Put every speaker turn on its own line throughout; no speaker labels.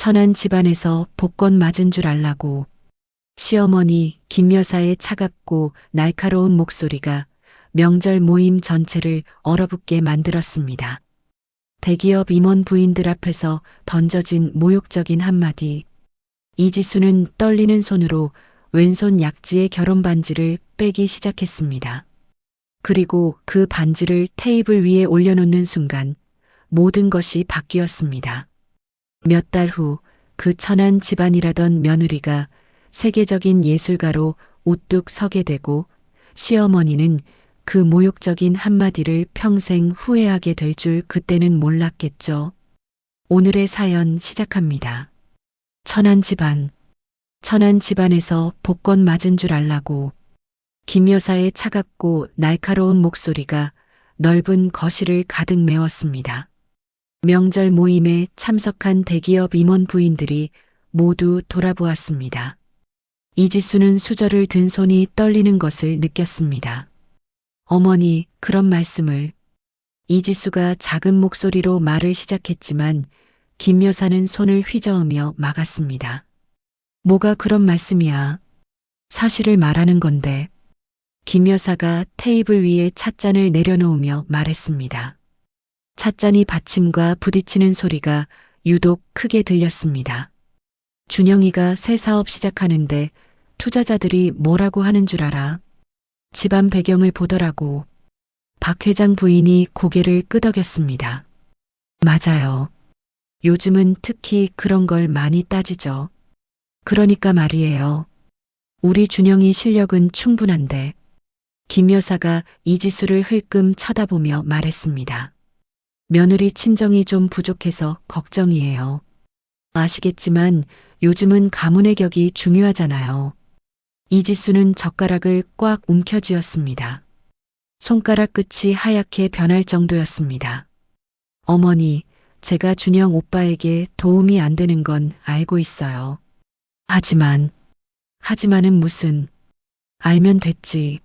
천안 집안에서 복권 맞은 줄 알라고. 시어머니 김 여사의 차갑고 날카로운 목소리가 명절 모임 전체를 얼어붙게 만들었습니다. 대기업 임원 부인들 앞에서 던져진 모욕적인 한마디. 이지수는 떨리는 손으로 왼손 약지의 결혼 반지를 빼기 시작했습니다. 그리고 그 반지를 테이블 위에 올려놓는 순간 모든 것이 바뀌었습니다. 몇 달 후 그 천안 집안이라던 며느리가 세계적인 예술가로 우뚝 서게 되고 시어머니는 그 모욕적인 한마디를 평생 후회하게 될 줄 그때는 몰랐겠죠. 오늘의 사연 시작합니다. 천안 집안. 천안 집안에서 복권 맞은 줄 알라고. 김 여사의 차갑고 날카로운 목소리가 넓은 거실을 가득 메웠습니다. 명절 모임에 참석한 대기업 임원 부인들이 모두 돌아보았습니다. 이지수는 수저를 든 손이 떨리는 것을 느꼈습니다. 어머니, 그런 말씀을. 이지수가 작은 목소리로 말을 시작했지만 김 여사는 손을 휘저으며 막았습니다. 뭐가 그런 말씀이야. 사실을 말하는 건데. 김 여사가 테이블 위에 찻잔을 내려놓으며 말했습니다. 찻잔이 받침과 부딪히는 소리가 유독 크게 들렸습니다. 준영이가 새 사업 시작하는데 투자자들이 뭐라고 하는 줄 알아? 집안 배경을 보더라고. 박 회장 부인이 고개를 끄덕였습니다. 맞아요. 요즘은 특히 그런 걸 많이 따지죠. 그러니까 말이에요. 우리 준영이 실력은 충분한데. 김 여사가 이지수를 흘끔 쳐다보며 말했습니다. 며느리 친정이 좀 부족해서 걱정이에요. 아시겠지만 요즘은 가문의 격이 중요하잖아요. 이지수는 젓가락을 꽉 움켜쥐었습니다. 손가락 끝이 하얗게 변할 정도였습니다. 어머니, 제가 준영 오빠에게 도움이 안 되는 건 알고 있어요. 하지만은 무슨, 알면 됐지.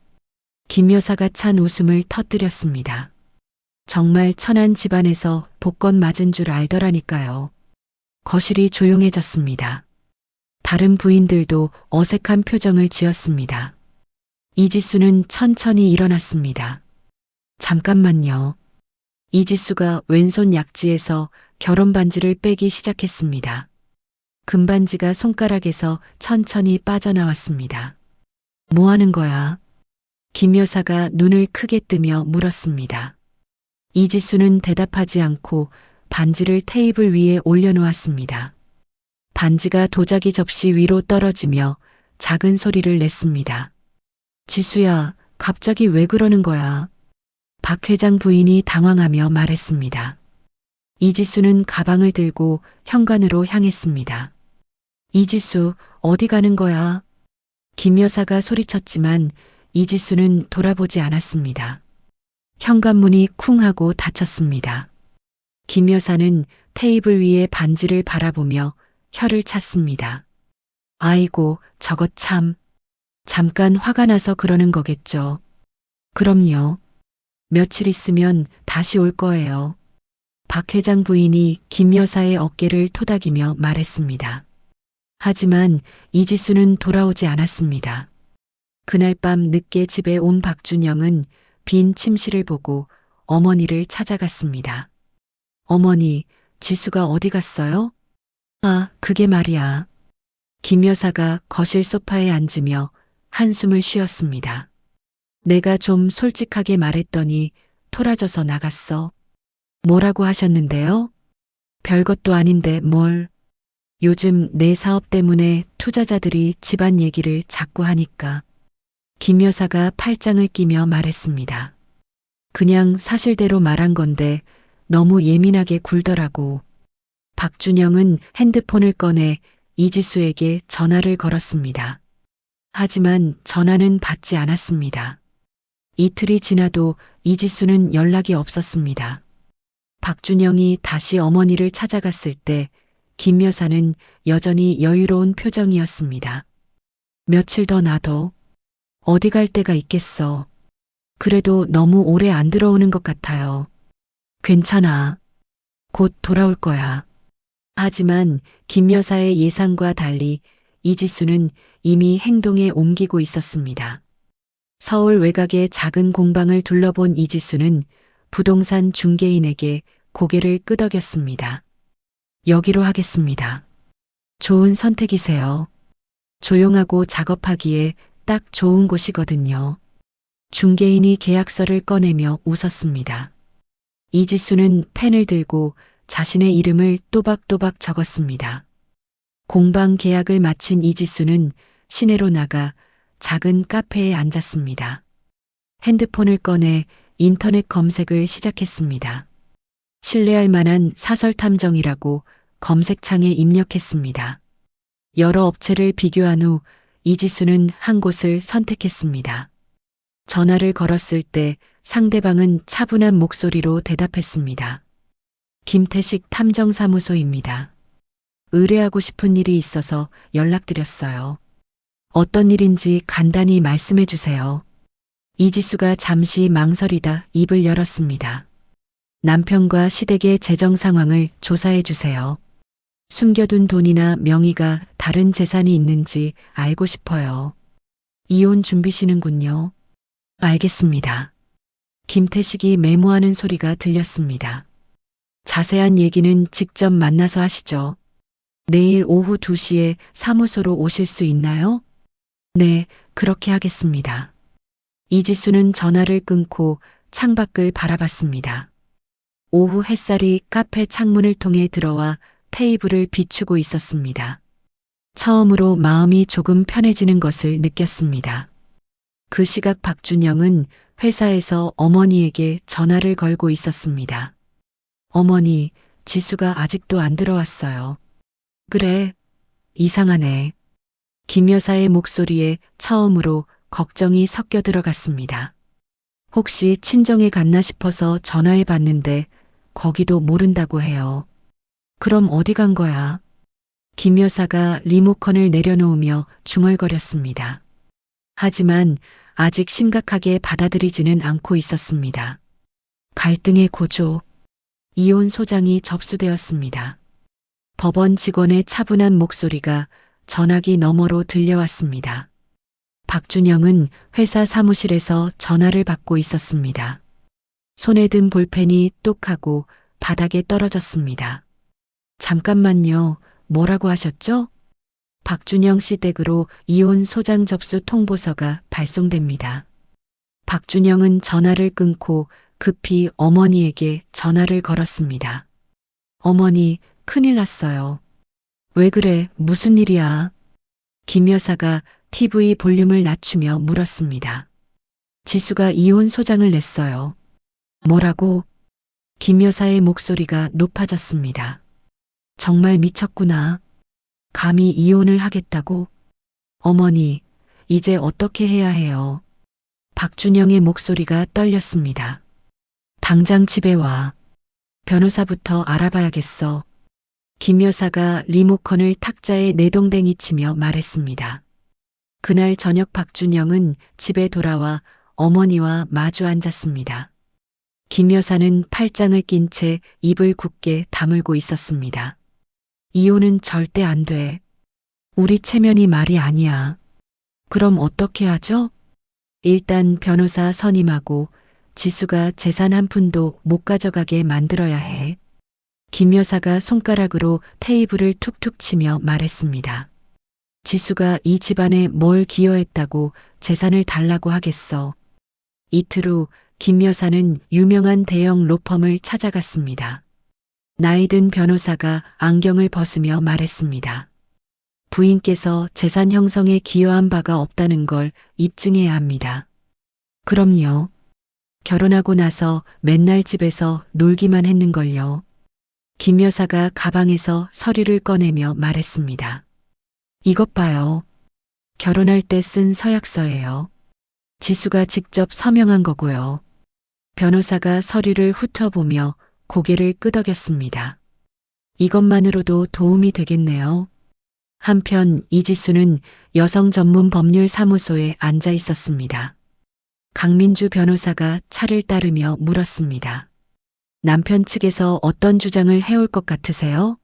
김 여사가 찬 웃음을 터뜨렸습니다. 정말 천안 집안에서 복권 맞은 줄 알더라니까요. 거실이 조용해졌습니다. 다른 부인들도 어색한 표정을 지었습니다. 이지수는 천천히 일어났습니다. 잠깐만요. 이지수가 왼손 약지에서 결혼 반지를 빼기 시작했습니다. 금반지가 손가락에서 천천히 빠져나왔습니다. 뭐 하는 거야? 김 여사가 눈을 크게 뜨며 물었습니다. 이지수는 대답하지 않고 반지를 테이블 위에 올려놓았습니다. 반지가 도자기 접시 위로 떨어지며 작은 소리를 냈습니다. 지수야, 갑자기 왜 그러는 거야? 박 회장 부인이 당황하며 말했습니다. 이지수는 가방을 들고 현관으로 향했습니다. 이지수, 어디 가는 거야? 김 여사가 소리쳤지만 이지수는 돌아보지 않았습니다. 현관문이 쿵 하고 닫혔습니다. 김 여사는 테이블 위에 반지를 바라보며 혀를 찼습니다. 아이고, 저것 참. 잠깐 화가 나서 그러는 거겠죠. 그럼요. 며칠 있으면 다시 올 거예요. 박 회장 부인이 김 여사의 어깨를 토닥이며 말했습니다. 하지만 이지수는 돌아오지 않았습니다. 그날 밤 늦게 집에 온 박준영은 빈 침실을 보고 어머니를 찾아갔습니다. 어머니, 지수가 어디 갔어요? 아, 그게 말이야. 김 여사가 거실 소파에 앉으며 한숨을 쉬었습니다. 내가 좀 솔직하게 말했더니 토라져서 나갔어. 뭐라고 하셨는데요? 별것도 아닌데 뭘. 요즘 내 사업 때문에 투자자들이 집안 얘기를 자꾸 하니까. 김 여사가 팔짱을 끼며 말했습니다. 그냥 사실대로 말한 건데 너무 예민하게 굴더라고. 박준영은 핸드폰을 꺼내 이지수에게 전화를 걸었습니다. 하지만 전화는 받지 않았습니다. 이틀이 지나도 이지수는 연락이 없었습니다. 박준영이 다시 어머니를 찾아갔을 때 김 여사는 여전히 여유로운 표정이었습니다. 며칠 더 놔둬. 어디 갈 데가 있겠어. 그래도 너무 오래 안 들어오는 것 같아요. 괜찮아. 곧 돌아올 거야. 하지만 김 여사의 예상과 달리 이지수는 이미 행동에 옮기고 있었습니다. 서울 외곽의 작은 공방을 둘러본 이지수는 부동산 중개인에게 고개를 끄덕였습니다. 여기로 하겠습니다. 좋은 선택이세요. 조용하고 작업하기에 딱 좋은 곳이거든요. 중개인이 계약서를 꺼내며 웃었습니다. 이지수는 펜을 들고 자신의 이름을 또박또박 적었습니다. 공방 계약을 마친 이지수는 시내로 나가 작은 카페에 앉았습니다. 핸드폰을 꺼내 인터넷 검색을 시작했습니다. 신뢰할 만한 사설 탐정이라고 검색창에 입력했습니다. 여러 업체를 비교한 후 이지수는 한 곳을 선택했습니다. 전화를 걸었을 때 상대방은 차분한 목소리로 대답했습니다. 김태식 탐정사무소입니다. 의뢰하고 싶은 일이 있어서 연락드렸어요. 어떤 일인지 간단히 말씀해 주세요. 이지수가 잠시 망설이다 입을 열었습니다. 남편과 시댁의 재정 상황을 조사해 주세요. 숨겨둔 돈이나 명의가 다른 재산이 있는지 알고 싶어요. 이혼 준비시는군요. 알겠습니다. 김태식이 메모하는 소리가 들렸습니다. 자세한 얘기는 직접 만나서 하시죠. 내일 오후 2시에 사무소로 오실 수 있나요? 네, 그렇게 하겠습니다. 이지수는 전화를 끊고 창밖을 바라봤습니다. 오후 햇살이 카페 창문을 통해 들어와 테이블을 비추고 있었습니다. 처음으로 마음이 조금 편해지는 것을 느꼈습니다. 그 시각 박준영은 회사에서 어머니에게 전화를 걸고 있었습니다. 어머니, 지수가 아직도 안 들어왔어요. 그래, 이상하네. 김 여사의 목소리에 처음으로 걱정이 섞여 들어갔습니다. 혹시 친정에 갔나 싶어서 전화해 봤는데 거기도 모른다고 해요. 그럼 어디 간 거야? 김 여사가 리모컨을 내려놓으며 중얼거렸습니다. 하지만 아직 심각하게 받아들이지는 않고 있었습니다. 갈등의 고조. 이혼 소장이 접수되었습니다. 법원 직원의 차분한 목소리가 전화기 너머로 들려왔습니다. 박준영은 회사 사무실에서 전화를 받고 있었습니다. 손에 든 볼펜이 똑 하고 바닥에 떨어졌습니다. 잠깐만요. 뭐라고 하셨죠? 박준영 씨 댁으로 이혼 소장 접수 통보서가 발송됩니다. 박준영은 전화를 끊고 급히 어머니에게 전화를 걸었습니다. 어머니, 큰일 났어요. 왜 그래? 무슨 일이야? 김 여사가 TV 볼륨을 낮추며 물었습니다. 지수가 이혼 소장을 냈어요. 뭐라고? 김 여사의 목소리가 높아졌습니다. 정말 미쳤구나. 감히 이혼을 하겠다고? 어머니, 이제 어떻게 해야 해요? 박준영의 목소리가 떨렸습니다. 당장 집에 와. 변호사부터 알아봐야겠어. 김 여사가 리모컨을 탁자에 내동댕이 치며 말했습니다. 그날 저녁 박준영은 집에 돌아와 어머니와 마주 앉았습니다. 김 여사는 팔짱을 낀 채 입을 굳게 다물고 있었습니다. 이혼은 절대 안 돼. 우리 체면이 말이 아니야. 그럼 어떻게 하죠? 일단 변호사 선임하고 지수가 재산 한 푼도 못 가져가게 만들어야 해. 김 여사가 손가락으로 테이블을 툭툭 치며 말했습니다. 지수가 이 집안에 뭘 기여했다고 재산을 달라고 하겠어. 이틀 후 김 여사는 유명한 대형 로펌을 찾아갔습니다. 나이든 변호사가 안경을 벗으며 말했습니다. 부인께서 재산 형성에 기여한 바가 없다는 걸 입증해야 합니다. 그럼요. 결혼하고 나서 맨날 집에서 놀기만 했는걸요. 김 여사가 가방에서 서류를 꺼내며 말했습니다. 이것 봐요. 결혼할 때 쓴 서약서예요. 지수가 직접 서명한 거고요. 변호사가 서류를 훑어보며 고개를 끄덕였습니다. 이것만으로도 도움이 되겠네요. 한편 이지수는 여성 전문 법률 사무소에 앉아 있었습니다. 강민주 변호사가 차를 따르며 물었습니다. 남편 측에서 어떤 주장을 해올 것 같으세요?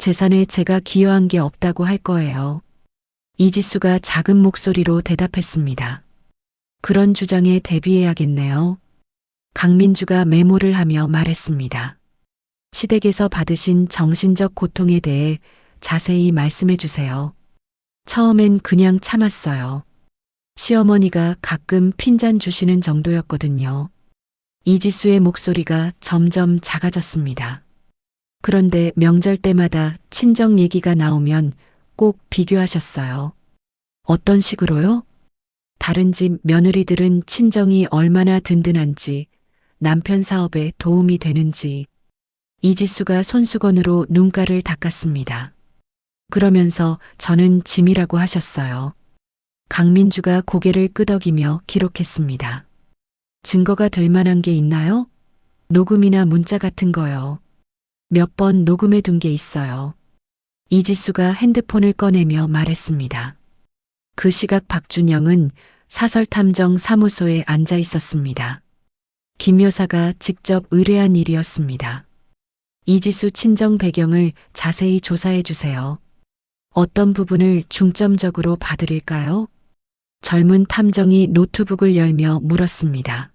재산에 제가 기여한 게 없다고 할 거예요. 이지수가 작은 목소리로 대답했습니다. 그런 주장에 대비해야겠네요. 강민주가 메모를 하며 말했습니다. 시댁에서 받으신 정신적 고통에 대해 자세히 말씀해 주세요. 처음엔 그냥 참았어요. 시어머니가 가끔 핀잔 주시는 정도였거든요. 이지수의 목소리가 점점 작아졌습니다. 그런데 명절 때마다 친정 얘기가 나오면 꼭 비교하셨어요. 어떤 식으로요? 다른 집 며느리들은 친정이 얼마나 든든한지, 남편 사업에 도움이 되는지. 이지수가 손수건으로 눈가를 닦았습니다. 그러면서 저는 짐이라고 하셨어요. 강민주가 고개를 끄덕이며 기록했습니다. 증거가 될 만한 게 있나요? 녹음이나 문자 같은 거요. 몇 번 녹음해 둔 게 있어요. 이지수가 핸드폰을 꺼내며 말했습니다. 그 시각 박준영은 사설탐정 사무소에 앉아 있었습니다. 김 여사가 직접 의뢰한 일이었습니다. 이지수 친정 배경을 자세히 조사해 주세요. 어떤 부분을 중점적으로 봐드릴까요? 젊은 탐정이 노트북을 열며 물었습니다.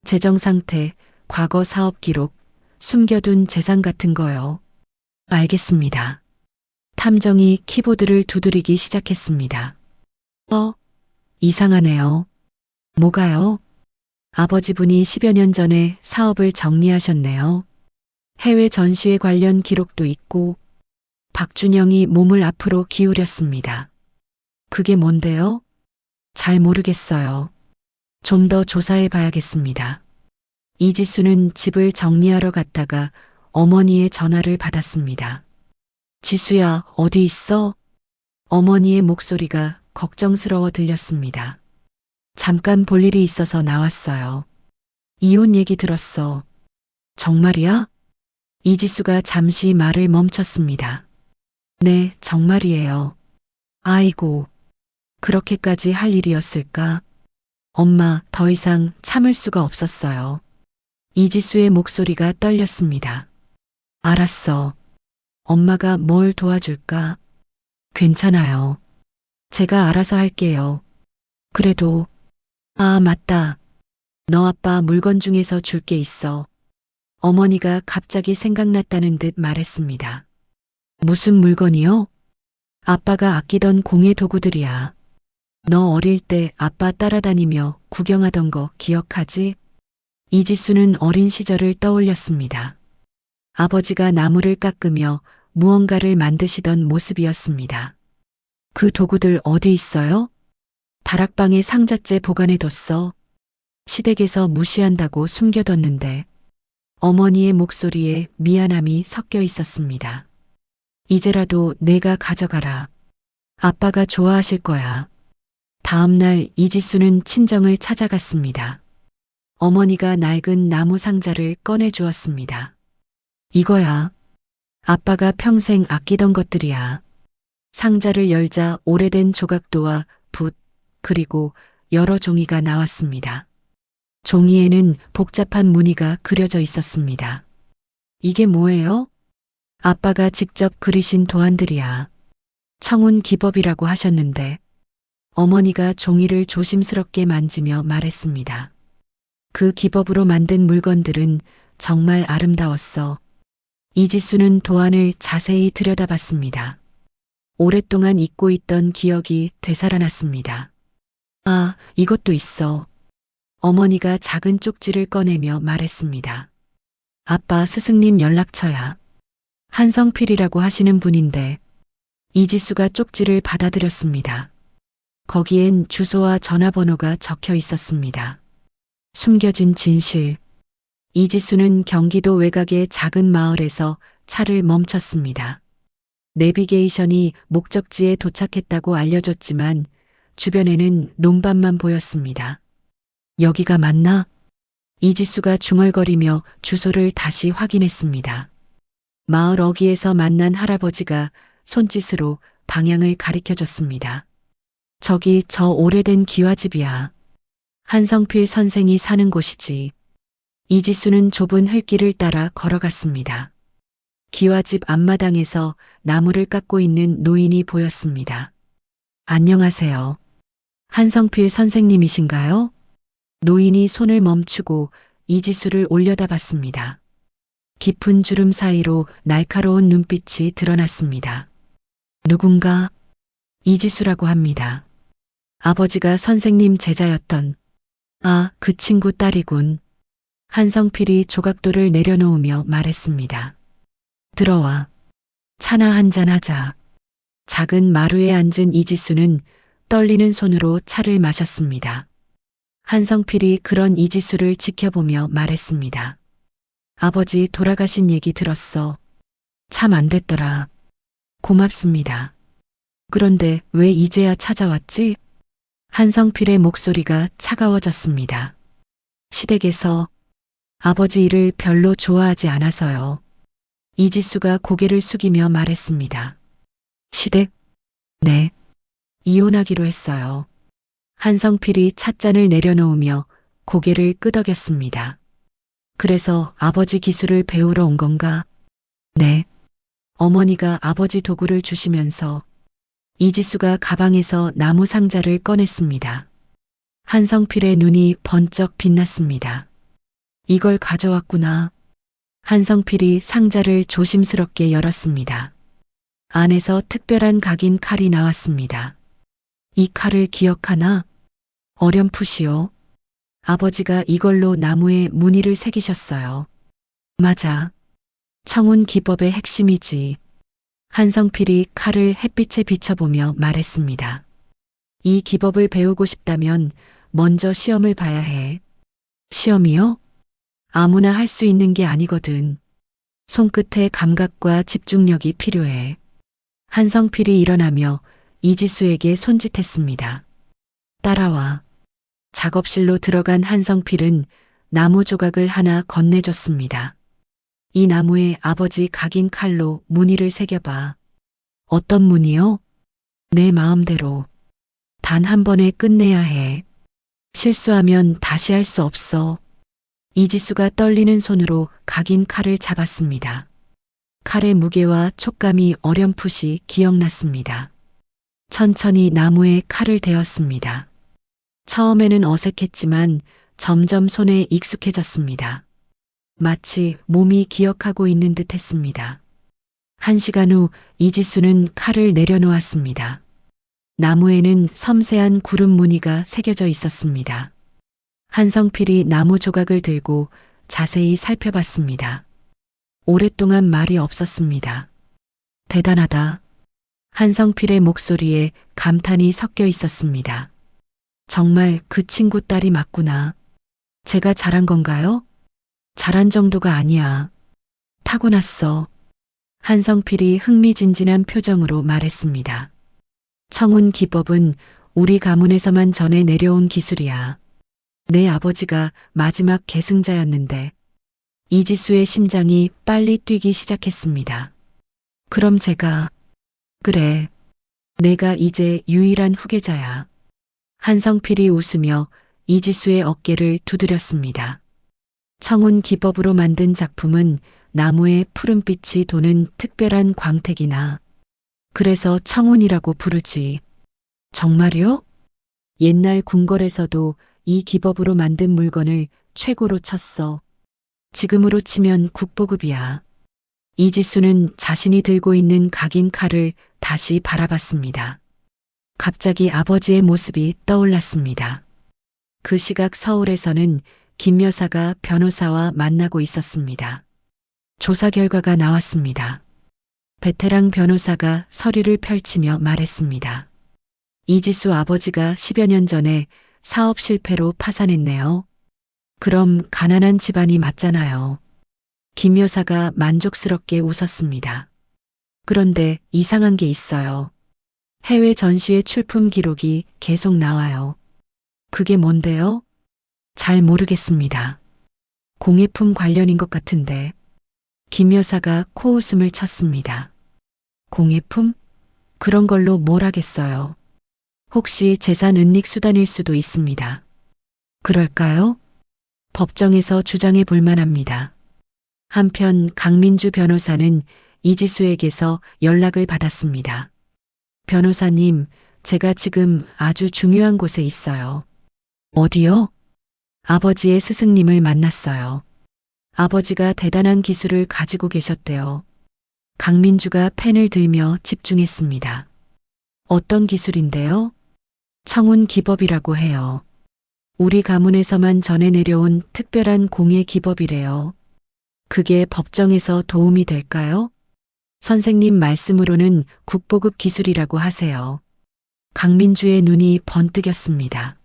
재정 상태, 과거 사업 기록, 숨겨둔 재산 같은 거요. 알겠습니다. 탐정이 키보드를 두드리기 시작했습니다. 이상하네요. 뭐가요? 아버지분이 10여 년 전에 사업을 정리하셨네요. 해외 전시회 관련 기록도 있고. 박준영이 몸을 앞으로 기울였습니다. 그게 뭔데요? 잘 모르겠어요. 좀 더 조사해 봐야겠습니다. 이지수는 집을 정리하러 갔다가 어머니의 전화를 받았습니다. 지수야, 어디 있어? 어머니의 목소리가 걱정스러워 들렸습니다. 잠깐 볼 일이 있어서 나왔어요. 이혼 얘기 들었어. 정말이야? 이지수가 잠시 말을 멈췄습니다. 네, 정말이에요. 아이고, 그렇게까지 할 일이었을까? 엄마, 더 이상 참을 수가 없었어요. 이지수의 목소리가 떨렸습니다. 알았어. 엄마가 뭘 도와줄까? 괜찮아요. 제가 알아서 할게요. 그래도, 맞다. 너 아빠 물건 중에서 줄 게 있어. 어머니가 갑자기 생각났다는 듯 말했습니다. 무슨 물건이요? 아빠가 아끼던 공예 도구들이야. 너 어릴 때 아빠 따라다니며 구경하던 거 기억하지? 이지수는 어린 시절을 떠올렸습니다. 아버지가 나무를 깎으며 무언가를 만드시던 모습이었습니다. 그 도구들 어디 있어요? 다락방에 상자째 보관해뒀어. 시댁에서 무시한다고 숨겨뒀는데. 어머니의 목소리에 미안함이 섞여 있었습니다. 이제라도 내가 가져가라. 아빠가 좋아하실 거야. 다음 날 이지수는 친정을 찾아갔습니다. 어머니가 낡은 나무 상자를 꺼내 주었습니다. 이거야. 아빠가 평생 아끼던 것들이야. 상자를 열자 오래된 조각도와 붓, 그리고 여러 종이가 나왔습니다. 종이에는 복잡한 무늬가 그려져 있었습니다. 이게 뭐예요? 아빠가 직접 그리신 도안들이야. 청운 기법이라고 하셨는데. 어머니가 종이를 조심스럽게 만지며 말했습니다. 그 기법으로 만든 물건들은 정말 아름다웠어. 이지수는 도안을 자세히 들여다봤습니다. 오랫동안 잊고 있던 기억이 되살아났습니다. 이것도 있어. 어머니가 작은 쪽지를 꺼내며 말했습니다. 아빠 스승님 연락처야. 한성필이라고 하시는 분인데. 이지수가 쪽지를 받아들였습니다. 거기엔 주소와 전화번호가 적혀 있었습니다. 숨겨진 진실. 이지수는 경기도 외곽의 작은 마을에서 차를 멈췄습니다. 내비게이션이 목적지에 도착했다고 알려줬지만 주변에는 논밭만 보였습니다. 여기가 맞나? 이지수가 중얼거리며 주소를 다시 확인했습니다. 마을 어귀에서 만난 할아버지가 손짓으로 방향을 가리켜줬습니다. 저기 저 오래된 기와집이야. 한성필 선생이 사는 곳이지. 이지수는 좁은 흙길을 따라 걸어갔습니다. 기와집 앞마당에서 나무를 깎고 있는 노인이 보였습니다. 안녕하세요. 한성필 선생님이신가요? 노인이 손을 멈추고 이지수를 올려다봤습니다. 깊은 주름 사이로 날카로운 눈빛이 드러났습니다. 누군가? 이지수라고 합니다. 아버지가 선생님 제자였던 그 친구 딸이군. 한성필이 조각돌을 내려놓으며 말했습니다. 들어와. 차나 한잔 하자. 작은 마루에 앉은 이지수는 떨리는 손으로 차를 마셨습니다. 한성필이 그런 이지수를 지켜보며 말했습니다. 아버지 돌아가신 얘기 들었어. 참 안 됐더라. 고맙습니다. 그런데 왜 이제야 찾아왔지? 한성필의 목소리가 차가워졌습니다. 시댁에서 아버지 일을 별로 좋아하지 않아서요. 이지수가 고개를 숙이며 말했습니다. 시댁? 네. 이혼하기로 했어요. 한성필이 찻잔을 내려놓으며 고개를 끄덕였습니다. 그래서 아버지 기술을 배우러 온 건가? 네. 어머니가 아버지 도구를 주시면서 이지수가 가방에서 나무 상자를 꺼냈습니다. 한성필의 눈이 번쩍 빛났습니다. 이걸 가져왔구나. 한성필이 상자를 조심스럽게 열었습니다. 안에서 특별한 각인 칼이 나왔습니다. 이 칼을 기억하나? 어렴풋이요. 아버지가 이걸로 나무에 무늬를 새기셨어요. 맞아. 청운 기법의 핵심이지. 한성필이 칼을 햇빛에 비춰보며 말했습니다. 이 기법을 배우고 싶다면 먼저 시험을 봐야 해. 시험이요? 아무나 할 수 있는 게 아니거든. 손끝의 감각과 집중력이 필요해. 한성필이 일어나며 이지수에게 손짓했습니다. 따라와. 작업실로 들어간 한성필은 나무 조각을 하나 건네줬습니다. 이 나무에 아버지 각인 칼로 무늬를 새겨봐. 어떤 무늬요? 내 마음대로. 단 한 번에 끝내야 해. 실수하면 다시 할 수 없어. 이지수가 떨리는 손으로 각인 칼을 잡았습니다. 칼의 무게와 촉감이 어렴풋이 기억났습니다. 천천히 나무에 칼을 대었습니다. 처음에는 어색했지만 점점 손에 익숙해졌습니다. 마치 몸이 기억하고 있는 듯 했습니다. 1시간 후 이지수는 칼을 내려놓았습니다. 나무에는 섬세한 구름 무늬가 새겨져 있었습니다. 한성필이 나무 조각을 들고 자세히 살펴봤습니다. 오랫동안 말이 없었습니다. 대단하다. 한성필의 목소리에 감탄이 섞여 있었습니다. 정말 그 친구 딸이 맞구나. 제가 잘한 건가요? 잘한 정도가 아니야. 타고났어. 한성필이 흥미진진한 표정으로 말했습니다. 청운 기법은 우리 가문에서만 전해 내려온 기술이야. 내 아버지가 마지막 계승자였는데 이지수의 심장이 빨리 뛰기 시작했습니다. 그럼 제가 그래. 내가 이제 유일한 후계자야. 한성필이 웃으며 이지수의 어깨를 두드렸습니다. 청운 기법으로 만든 작품은 나무에 푸른빛이 도는 특별한 광택이나 그래서 청운이라고 부르지. 정말요? 옛날 궁궐에서도 이 기법으로 만든 물건을 최고로 쳤어. 지금으로 치면 국보급이야. 이지수는 자신이 들고 있는 각인 칼을 다시 바라봤습니다. 갑자기 아버지의 모습이 떠올랐습니다. 그 시각 서울에서는 김 여사가 변호사와 만나고 있었습니다. 조사 결과가 나왔습니다. 베테랑 변호사가 서류를 펼치며 말했습니다. 이지수 아버지가 10여 년 전에 사업 실패로 파산했네요. 그럼 가난한 집안이 맞잖아요. 김 여사가 만족스럽게 웃었습니다. 그런데 이상한 게 있어요. 해외 전시회 출품 기록이 계속 나와요. 그게 뭔데요? 잘 모르겠습니다. 공예품 관련인 것 같은데. 김 여사가 코웃음을 쳤습니다. 공예품? 그런 걸로 뭘 하겠어요. 혹시 재산 은닉 수단일 수도 있습니다. 그럴까요? 법정에서 주장해 볼 만합니다. 한편 강민주 변호사는 이지수에게서 연락을 받았습니다. 변호사님, 제가 지금 아주 중요한 곳에 있어요. 어디요? 아버지의 스승님을 만났어요. 아버지가 대단한 기술을 가지고 계셨대요. 강민주가 펜을 들며 집중했습니다. 어떤 기술인데요? 청운 기법이라고 해요. 우리 가문에서만 전해 내려온 특별한 공예 기법이래요. 그게 법정에서 도움이 될까요? 선생님 말씀으로는 국보급 기술이라고 하세요. 강민주의 눈이 번뜩였습니다.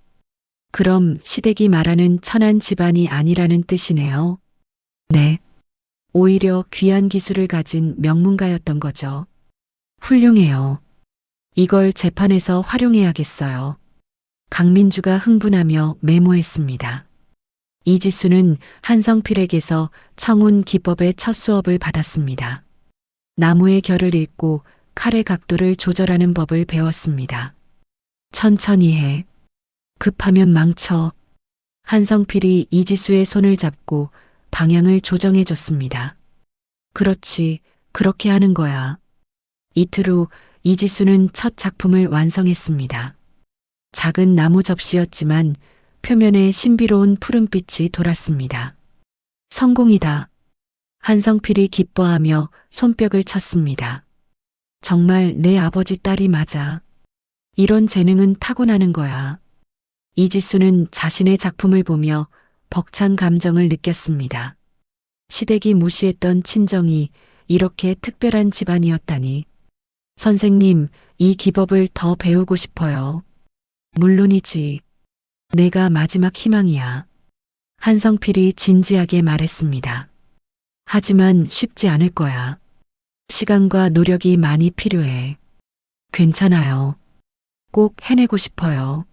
그럼 시댁이 말하는 천한 집안이 아니라는 뜻이네요. 네. 오히려 귀한 기술을 가진 명문가였던 거죠. 훌륭해요. 이걸 재판에서 활용해야겠어요. 강민주가 흥분하며 메모했습니다. 이지수는 한성필에게서 청운 기법의 첫 수업을 받았습니다. 나무의 결을 읽고 칼의 각도를 조절하는 법을 배웠습니다. 천천히 해. 급하면 망쳐. 한성필이 이지수의 손을 잡고 방향을 조정해 줬습니다. 그렇지, 그렇게 하는 거야. 이틀 후 이지수는 첫 작품을 완성했습니다. 작은 나무 접시였지만 표면에 신비로운 푸른빛이 돌았습니다. 성공이다. 한성필이 기뻐하며 손뼉을 쳤습니다. 정말 내 아버지 딸이 맞아. 이런 재능은 타고나는 거야. 이지수는 자신의 작품을 보며 벅찬 감정을 느꼈습니다. 시댁이 무시했던 친정이 이렇게 특별한 집안이었다니. 선생님, 이 기법을 더 배우고 싶어요. 물론이지. 내가 마지막 희망이야. 한성필이 진지하게 말했습니다. 하지만 쉽지 않을 거야. 시간과 노력이 많이 필요해. 괜찮아요. 꼭 해내고 싶어요.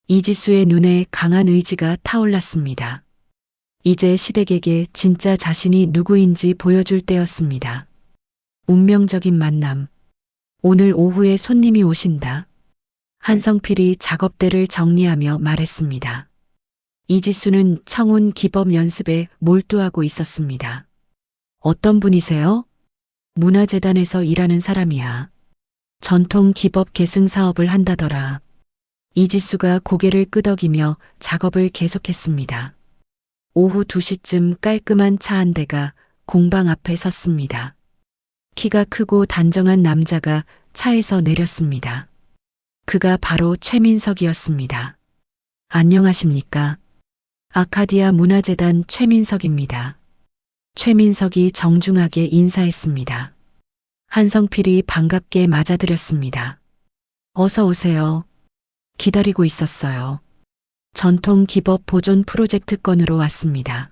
이지수의 눈에 강한 의지가 타올랐습니다. 이제 시댁에게 진짜 자신이 누구인지 보여줄 때였습니다. 운명적인 만남. 오늘 오후에 손님이 오신다. 한성필이 작업대를 정리하며 말했습니다. 이지수는 청운 기법 연습에 몰두하고 있었습니다. 어떤 분이세요? 문화재단에서 일하는 사람이야. 전통 기법 계승 사업을 한다더라. 이지수가 고개를 끄덕이며 작업을 계속했습니다. 오후 2시쯤 깔끔한 차 한 대가 공방 앞에 섰습니다. 키가 크고 단정한 남자가 차에서 내렸습니다. 그가 바로 최민석이었습니다. 안녕하십니까? 아카디아 문화재단 최민석입니다. 최민석이 정중하게 인사했습니다. 한성필이 반갑게 맞아들였습니다. 어서 오세요. 기다리고 있었어요. 전통 기법 보존 프로젝트 건으로 왔습니다.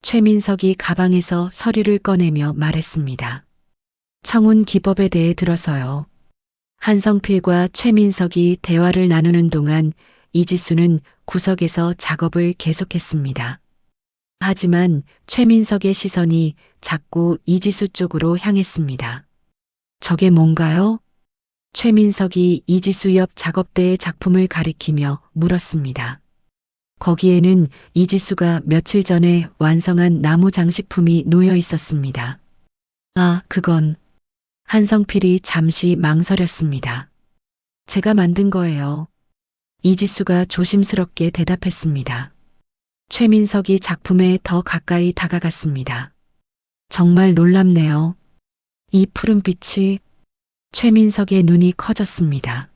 최민석이 가방에서 서류를 꺼내며 말했습니다. 청운 기법에 대해 들어서요. 한성필과 최민석이 대화를 나누는 동안 이지수는 구석에서 작업을 계속했습니다. 하지만 최민석의 시선이 자꾸 이지수 쪽으로 향했습니다. 저게 뭔가요? 최민석이 이지수 옆 작업대의 작품을 가리키며 물었습니다. 거기에는 이지수가 며칠 전에 완성한 나무 장식품이 놓여 있었습니다. 아, 그건. 한성필이 잠시 망설였습니다. 제가 만든 거예요. 이지수가 조심스럽게 대답했습니다. 최민석이 작품에 더 가까이 다가갔습니다. 정말 놀랍네요. 이 푸른빛이. 최민석의 눈이 커졌습니다.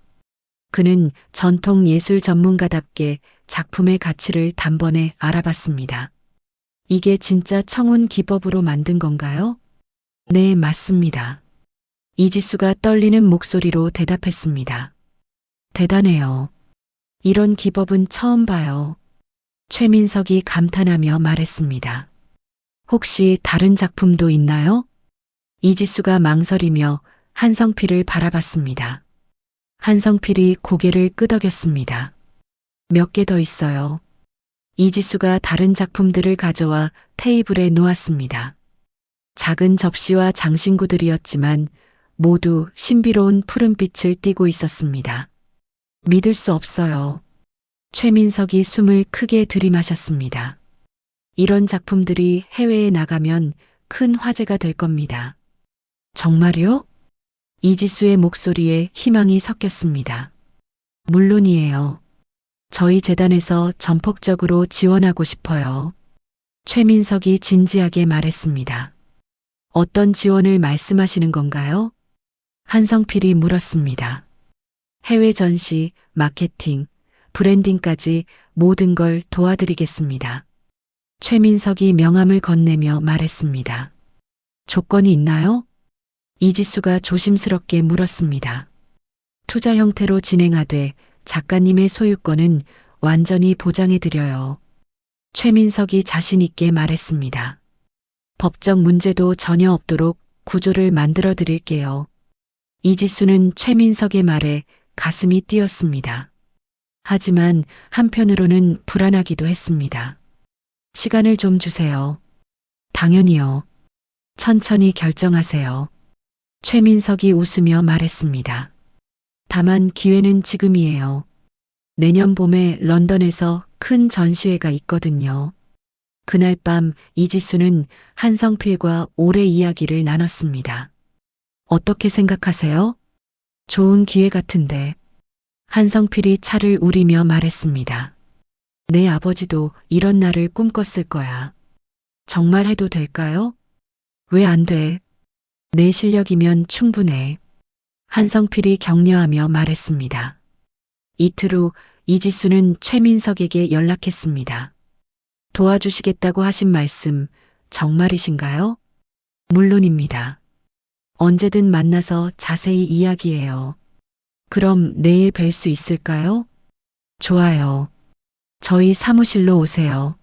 그는 전통 예술 전문가답게 작품의 가치를 단번에 알아봤습니다. 이게 진짜 청운 기법으로 만든 건가요? 네, 맞습니다. 이지수가 떨리는 목소리로 대답했습니다. 대단해요. 이런 기법은 처음 봐요. 최민석이 감탄하며 말했습니다. 혹시 다른 작품도 있나요? 이지수가 망설이며 한성필을 바라봤습니다. 한성필이 고개를 끄덕였습니다. 몇 개 더 있어요. 이지수가 다른 작품들을 가져와 테이블에 놓았습니다. 작은 접시와 장신구들이었지만 모두 신비로운 푸른빛을 띠고 있었습니다. 믿을 수 없어요. 최민석이 숨을 크게 들이마셨습니다. 이런 작품들이 해외에 나가면 큰 화제가 될 겁니다. 정말요? 이지수의 목소리에 희망이 섞였습니다. 물론이에요. 저희 재단에서 전폭적으로 지원하고 싶어요. 최민석이 진지하게 말했습니다. 어떤 지원을 말씀하시는 건가요? 한성필이 물었습니다. 해외 전시, 마케팅, 브랜딩까지 모든 걸 도와드리겠습니다. 최민석이 명함을 건네며 말했습니다. 조건이 있나요? 이지수가 조심스럽게 물었습니다. 투자 형태로 진행하되 작가님의 소유권은 완전히 보장해드려요. 최민석이 자신있게 말했습니다. 법적 문제도 전혀 없도록 구조를 만들어 드릴게요. 이지수는 최민석의 말에 가슴이 뛰었습니다. 하지만 한편으로는 불안하기도 했습니다. 시간을 좀 주세요. 당연히요. 천천히 결정하세요. 최민석이 웃으며 말했습니다. 다만 기회는 지금이에요. 내년 봄에 런던에서 큰 전시회가 있거든요. 그날 밤 이지수는 한성필과 오래 이야기를 나눴습니다. 어떻게 생각하세요? 좋은 기회 같은데. 한성필이 차를 우리며 말했습니다. 내 아버지도 이런 날을 꿈꿨을 거야. 정말 해도 될까요? 왜 안 돼? 내 실력이면 충분해. 한성필이 격려하며 말했습니다. 이틀 후 이지수는 최민석에게 연락했습니다. 도와주시겠다고 하신 말씀 정말이신가요? 물론입니다. 언제든 만나서 자세히 이야기해요. 그럼 내일 뵐 수 있을까요? 좋아요. 저희 사무실로 오세요.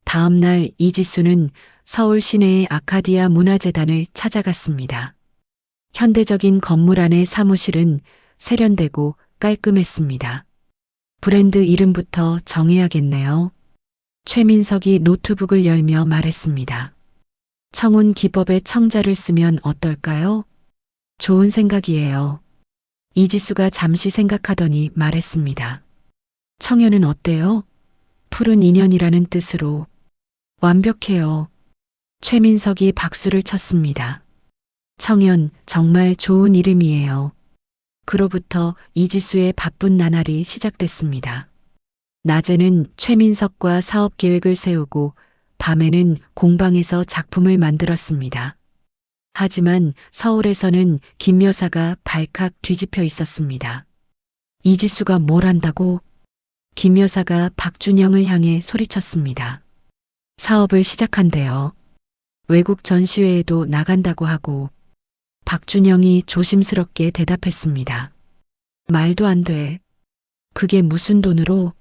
다음 날 이지수는 서울 시내의 아카디아 문화재단을 찾아갔습니다. 현대적인 건물 안의 사무실은 세련되고 깔끔했습니다. 브랜드 이름부터 정해야겠네요. 최민석이 노트북을 열며 말했습니다. 청운 기법의 청자를 쓰면 어떨까요? 좋은 생각이에요. 이지수가 잠시 생각하더니 말했습니다. 청년은 어때요? 푸른 인연이라는 뜻으로. 완벽해요. 최민석이 박수를 쳤습니다. 청년, 정말 좋은 이름이에요. 그로부터 이지수의 바쁜 나날이 시작됐습니다. 낮에는 최민석과 사업 계획을 세우고 밤에는 공방에서 작품을 만들었습니다. 하지만 서울에서는 김 여사가 발칵 뒤집혀 있었습니다. 이지수가 뭘 한다고? 김 여사가 박준영을 향해 소리쳤습니다. 사업을 시작한대요. 외국 전시회에도 나간다고 하고. 박준영이 조심스럽게 대답했습니다. 말도 안 돼. 그게 무슨 돈으로?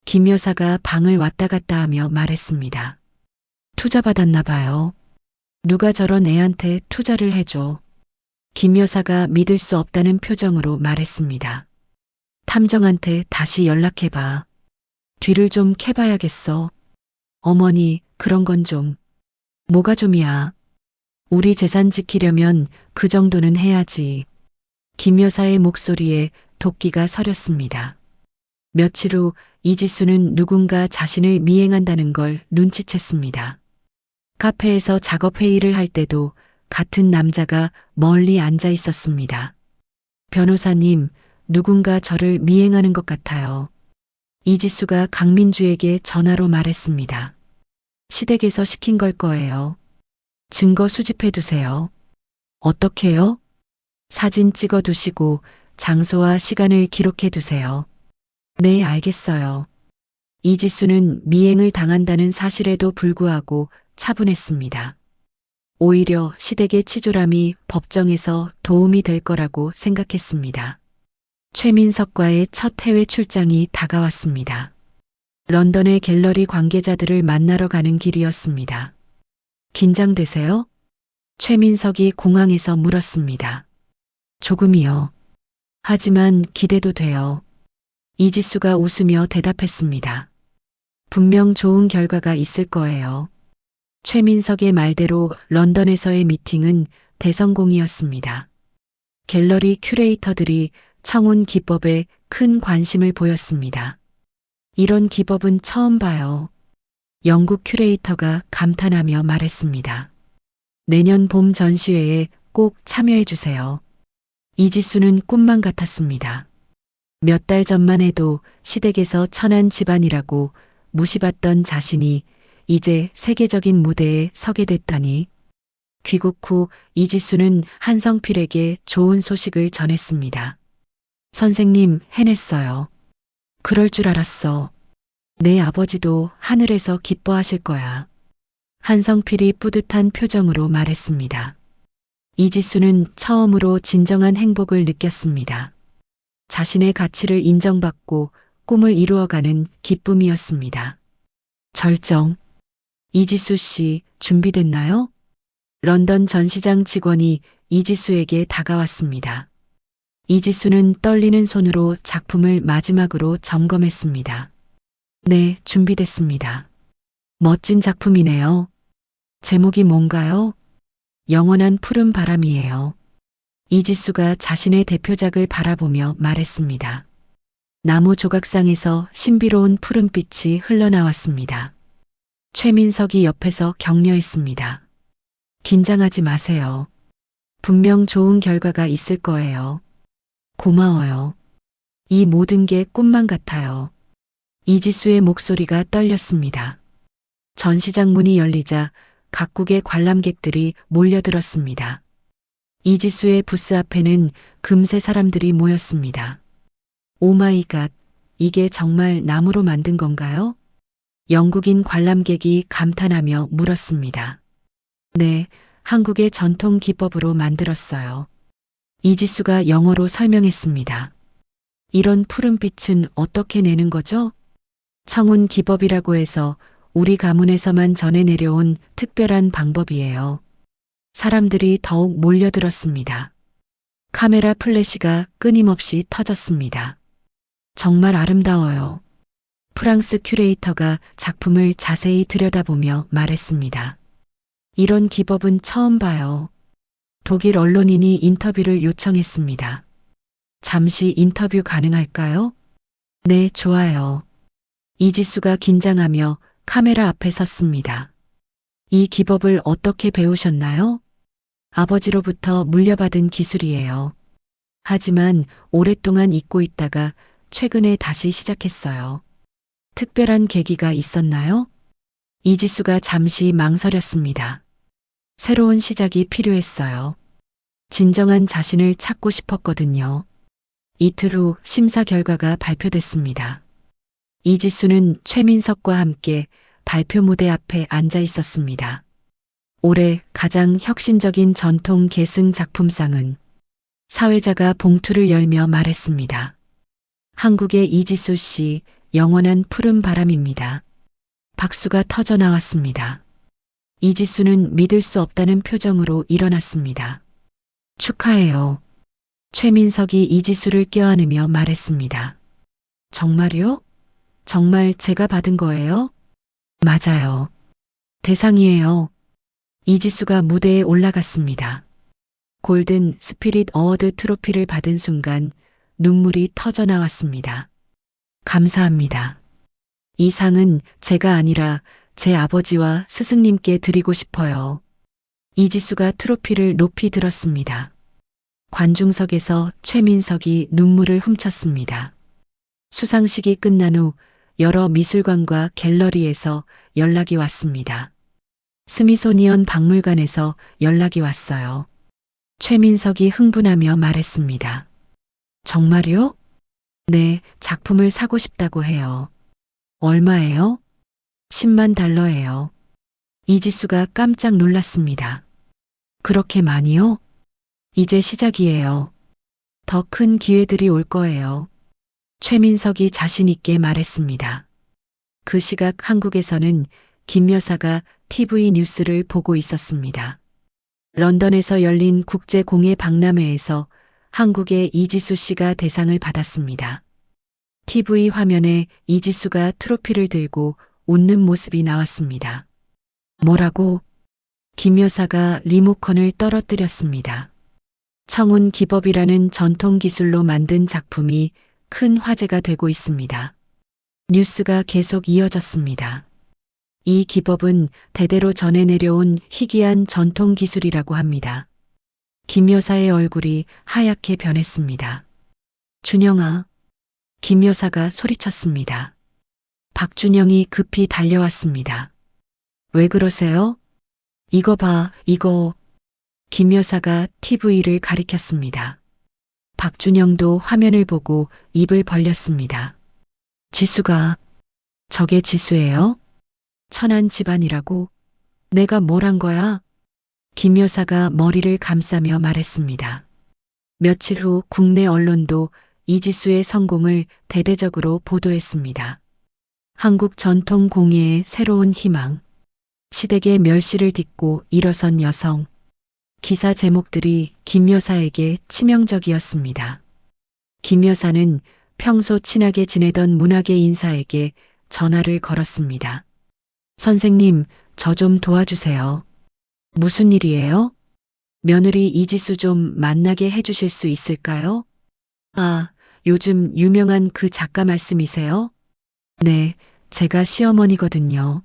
김 여사가 방을 왔다 갔다 하며 말했습니다. 투자 받았나 봐요. 누가 저런 애한테 투자를 해줘. 김 여사가 믿을 수 없다는 표정으로 말했습니다. 탐정한테 다시 연락해봐. 뒤를 좀 캐봐야겠어. 어머니, 그런 건 좀. 뭐가 좀이야. 우리 재산 지키려면 그 정도는 해야지. 김 여사의 목소리에 도끼가 서렸습니다. 며칠 후 이지수는 누군가 자신을 미행한다는 걸 눈치챘습니다. 카페에서 작업 회의를 할 때도 같은 남자가 멀리 앉아 있었습니다. 변호사님, 누군가 저를 미행하는 것 같아요. 이지수가 강민주에게 전화로 말했습니다. 시댁에서 시킨 걸 거예요. 증거 수집해 두세요. 어떻게요? 사진 찍어 두시고 장소와 시간을 기록해 두세요. 네, 알겠어요. 이지수는 미행을 당한다는 사실에도 불구하고 차분했습니다. 오히려 시댁의 치졸함이 법정에서 도움이 될 거라고 생각했습니다. 최민석과의 첫 해외 출장이 다가왔습니다. 런던의 갤러리 관계자들을 만나러 가는 길이었습니다. 긴장되세요? 최민석이 공항에서 물었습니다. 조금이요. 하지만 기대도 돼요. 이지수가 웃으며 대답했습니다. 분명 좋은 결과가 있을 거예요. 최민석의 말대로 런던에서의 미팅은 대성공이었습니다. 갤러리 큐레이터들이 청운 기법에 큰 관심을 보였습니다. 이런 기법은 처음 봐요. 영국 큐레이터가 감탄하며 말했습니다. 내년 봄 전시회에 꼭 참여해 주세요. 이지수는 꿈만 같았습니다. 몇 달 전만 해도 시댁에서 천한 집안이라고 무시받던 자신이 이제 세계적인 무대에 서게 됐다니. 귀국 후 이지수는 한성필에게 좋은 소식을 전했습니다. 선생님, 해냈어요. 그럴 줄 알았어. 내 아버지도 하늘에서 기뻐하실 거야. 한성필이 뿌듯한 표정으로 말했습니다. 이지수는 처음으로 진정한 행복을 느꼈습니다. 자신의 가치를 인정받고 꿈을 이루어가는 기쁨이었습니다. 절정. 이지수 씨, 준비됐나요? 런던 전시장 직원이 이지수에게 다가왔습니다. 이지수는 떨리는 손으로 작품을 마지막으로 점검했습니다. 네, 준비됐습니다. 멋진 작품이네요. 제목이 뭔가요? 영원한 푸른 바람이에요. 이지수가 자신의 대표작을 바라보며 말했습니다. 나무 조각상에서 신비로운 푸른빛이 흘러나왔습니다. 최민석이 옆에서 격려했습니다. 긴장하지 마세요. 분명 좋은 결과가 있을 거예요. 고마워요. 이 모든 게 꿈만 같아요. 이지수의 목소리가 떨렸습니다. 전시장 문이 열리자 각국의 관람객들이 몰려들었습니다. 이지수의 부스 앞에는 금세 사람들이 모였습니다. 오마이갓, 이게 정말 나무로 만든 건가요? 영국인 관람객이 감탄하며 물었습니다. 네, 한국의 전통 기법으로 만들었어요. 이지수가 영어로 설명했습니다. 이런 푸른빛은 어떻게 내는 거죠? 청운 기법이라고 해서 우리 가문에서만 전해 내려온 특별한 방법이에요. 사람들이 더욱 몰려들었습니다. 카메라 플래시가 끊임없이 터졌습니다. 정말 아름다워요. 프랑스 큐레이터가 작품을 자세히 들여다보며 말했습니다. 이런 기법은 처음 봐요. 독일 언론인이 인터뷰를 요청했습니다. 잠시 인터뷰 가능할까요? 네, 좋아요. 이지수가 긴장하며 카메라 앞에 섰습니다. 이 기법을 어떻게 배우셨나요? 아버지로부터 물려받은 기술이에요. 하지만 오랫동안 잊고 있다가 최근에 다시 시작했어요. 특별한 계기가 있었나요? 이지수가 잠시 망설였습니다. 새로운 시작이 필요했어요. 진정한 자신을 찾고 싶었거든요. 이틀 후 심사 결과가 발표됐습니다. 이지수는 최민석과 함께 발표 무대 앞에 앉아 있었습니다. 올해 가장 혁신적인 전통 계승 작품상은 사회자가 봉투를 열며 말했습니다. 한국의 이지수 씨, 영원한 푸른 바람입니다. 박수가 터져 나왔습니다. 이지수는 믿을 수 없다는 표정으로 일어났습니다. 축하해요. 최민석이 이지수를 껴안으며 말했습니다. 정말요? 정말 제가 받은 거예요? 맞아요. 대상이에요. 이지수가 무대에 올라갔습니다. 골든 스피릿 어워드 트로피를 받은 순간 눈물이 터져 나왔습니다. 감사합니다. 이 상은 제가 아니라 제 아버지와 스승님께 드리고 싶어요. 이지수가 트로피를 높이 들었습니다. 관중석에서 최민석이 눈물을 훔쳤습니다. 수상식이 끝난 후 여러 미술관과 갤러리에서 연락이 왔습니다. 스미소니언 박물관에서 연락이 왔어요. 최민석이 흥분하며 말했습니다. 정말요? 네, 작품을 사고 싶다고 해요. 얼마예요? 10만 달러예요. 이지수가 깜짝 놀랐습니다. 그렇게 많이요? 이제 시작이에요. 더 큰 기회들이 올 거예요. 최민석이 자신 있게 말했습니다. 그 시각 한국에서는 김 여사가 TV 뉴스를 보고 있었습니다. 런던에서 열린 국제공예 박람회에서 한국의 이지수 씨가 대상을 받았습니다. TV 화면에 이지수가 트로피를 들고 웃는 모습이 나왔습니다. 뭐라고? 김 여사가 리모컨을 떨어뜨렸습니다. 청운 기법이라는 전통 기술로 만든 작품이 큰 화제가 되고 있습니다. 뉴스가 계속 이어졌습니다. 이 기법은 대대로 전해 내려온 희귀한 전통 기술이라고 합니다. 김 여사의 얼굴이 하얗게 변했습니다. 준영아, 김 여사가 소리쳤습니다. 박준영이 급히 달려왔습니다. 왜 그러세요? 이거 봐, 이거. 김 여사가 TV를 가리켰습니다. 박준영도 화면을 보고 입을 벌렸습니다. 지수가, 저게 지수예요? 천한 집안이라고? 내가 뭘 한 거야? 김 여사가 머리를 감싸며 말했습니다. 며칠 후 국내 언론도 이지수의 성공을 대대적으로 보도했습니다. 한국 전통 공예의 새로운 희망, 시댁의 멸시를 딛고 일어선 여성. 기사 제목들이 김 여사에게 치명적이었습니다. 김 여사는 평소 친하게 지내던 문학의 인사에게 전화를 걸었습니다. 선생님, 저 좀 도와주세요. 무슨 일이에요? 며느리 이지수 좀 만나게 해주실 수 있을까요? 아, 요즘 유명한 그 작가 말씀이세요? 네, 제가 시어머니거든요.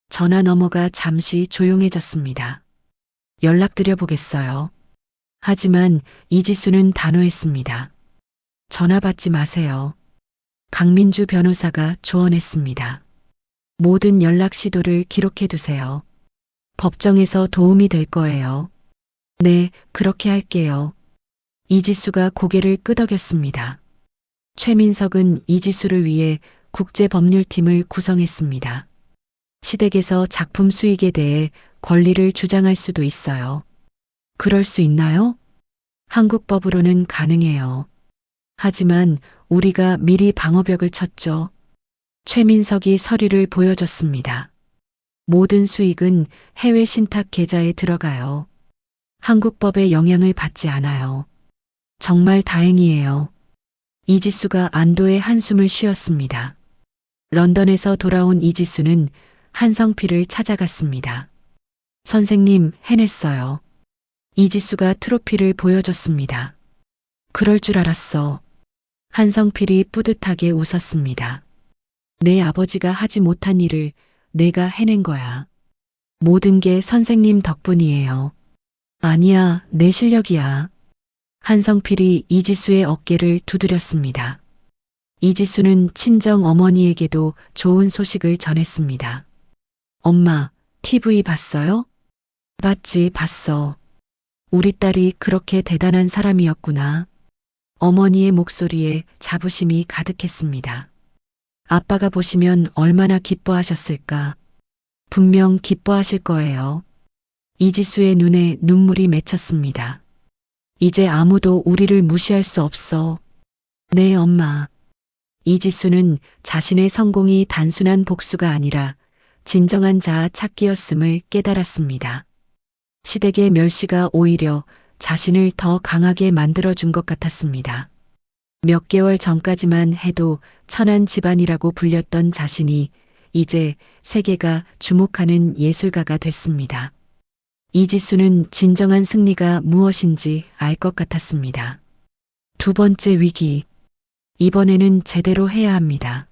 전화 너머가 잠시 조용해졌습니다. 연락드려 보겠어요. 하지만 이지수는 단호했습니다. 전화 받지 마세요. 강민주 변호사가 조언했습니다. 모든 연락 시도를 기록해 두세요. 법정에서 도움이 될 거예요. 네, 그렇게 할게요. 이지수가 고개를 끄덕였습니다. 최민석은 이지수를 위해 국제법률팀을 구성했습니다. 시댁에서 작품 수익에 대해 권리를 주장할 수도 있어요. 그럴 수 있나요? 한국 법으로는 가능해요. 하지만 우리가 미리 방어벽을 쳤죠. 최민석이 서류를 보여줬습니다. 모든 수익은 해외 신탁 계좌에 들어가요. 한국 법의 영향을 받지 않아요. 정말 다행이에요. 이지수가 안도의 한숨을 쉬었습니다. 런던에서 돌아온 이지수는 한성필을 찾아갔습니다. 선생님, 해냈어요. 이지수가 트로피를 보여줬습니다. 그럴 줄 알았어. 한성필이 뿌듯하게 웃었습니다. 내 아버지가 하지 못한 일을 내가 해낸 거야. 모든 게 선생님 덕분이에요. 아니야, 내 실력이야. 한성필이 이지수의 어깨를 두드렸습니다. 이지수는 친정 어머니에게도 좋은 소식을 전했습니다. 엄마, TV 봤어요? 봤어. 우리 딸이 그렇게 대단한 사람이었구나. 어머니의 목소리에 자부심이 가득했습니다. 아빠가 보시면 얼마나 기뻐하셨을까. 분명 기뻐하실 거예요. 이지수의 눈에 눈물이 맺혔습니다. 이제 아무도 우리를 무시할 수 없어. 네, 엄마. 이지수는 자신의 성공이 단순한 복수가 아니라 진정한 자아 찾기였음을 깨달았습니다. 시댁의 멸시가 오히려 자신을 더 강하게 만들어준 것 같았습니다. 몇 개월 전까지만 해도 천한 집안이라고 불렸던 자신이 이제 세계가 주목하는 예술가가 됐습니다. 이지수는 진정한 승리가 무엇인지 알 것 같았습니다. 두 번째 위기. 이번에는 제대로 해야 합니다.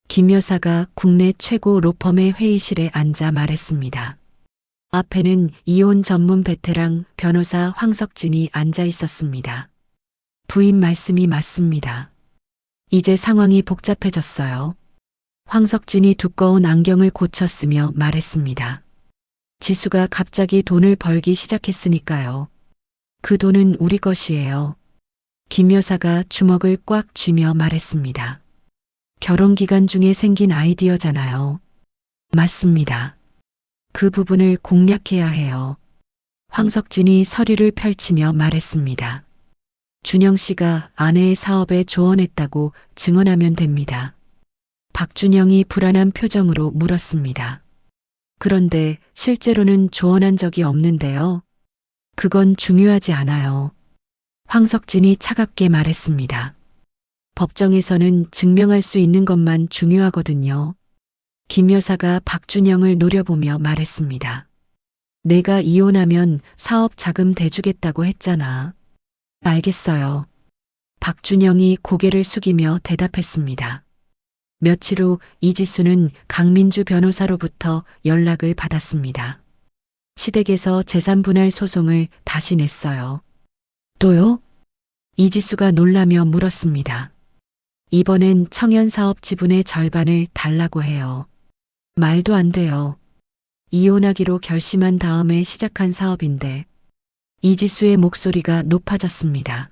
김 여사가 국내 최고 로펌의 회의실에 앉아 말했습니다. 앞에는 이혼 전문 베테랑 변호사 황석진이 앉아 있었습니다. 부인 말씀이 맞습니다. 이제 상황이 복잡해졌어요. 황석진이 두꺼운 안경을 고쳤으며 말했습니다. 지수가 갑자기 돈을 벌기 시작했으니까요. 그 돈은 우리 것이에요. 김 여사가 주먹을 꽉 쥐며 말했습니다. 결혼 기간 중에 생긴 아이디어잖아요. 맞습니다. 그 부분을 공략해야 해요. 황석진이 서류를 펼치며 말했습니다. 준영 씨가 아내의 사업에 조언했다고 증언하면 됩니다. 박준영이 불안한 표정으로 물었습니다. 그런데 실제로는 조언한 적이 없는데요. 그건 중요하지 않아요. 황석진이 차갑게 말했습니다. 법정에서는 증명할 수 있는 것만 중요하거든요. 김 여사가 박준영을 노려보며 말했습니다. 내가 이혼하면 사업 자금 대주겠다고 했잖아. 알겠어요. 박준영이 고개를 숙이며 대답했습니다. 며칠 후 이지수는 강민주 변호사로부터 연락을 받았습니다. 시댁에서 재산분할 소송을 다시 냈어요. 또요? 이지수가 놀라며 물었습니다. 이번엔 청년사업 지분의 절반을 달라고 해요. 말도 안 돼요. 이혼하기로 결심한 다음에 시작한 사업인데. 이지수의 목소리가 높아졌습니다.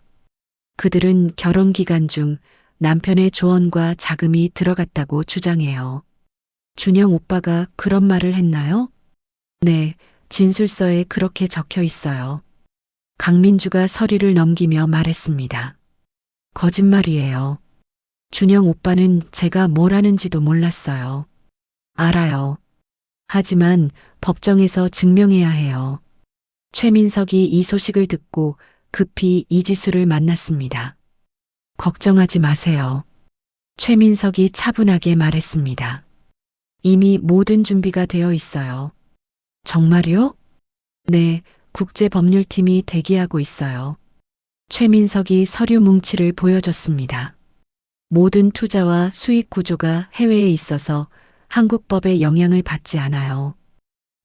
그들은 결혼 기간 중 남편의 조언과 자금이 들어갔다고 주장해요. 준영 오빠가 그런 말을 했나요? 네, 진술서에 그렇게 적혀 있어요. 강민주가 서류를 넘기며 말했습니다. 거짓말이에요. 준영 오빠는 제가 뭘 하는지도 몰랐어요. 알아요. 하지만 법정에서 증명해야 해요. 최민석이 이 소식을 듣고 급히 이지수를 만났습니다. 걱정하지 마세요. 최민석이 차분하게 말했습니다. 이미 모든 준비가 되어 있어요. 정말요? 네, 국제법률팀이 대기하고 있어요. 최민석이 서류 뭉치를 보여줬습니다. 모든 투자와 수익 구조가 해외에 있어서 한국 법의 영향을 받지 않아요.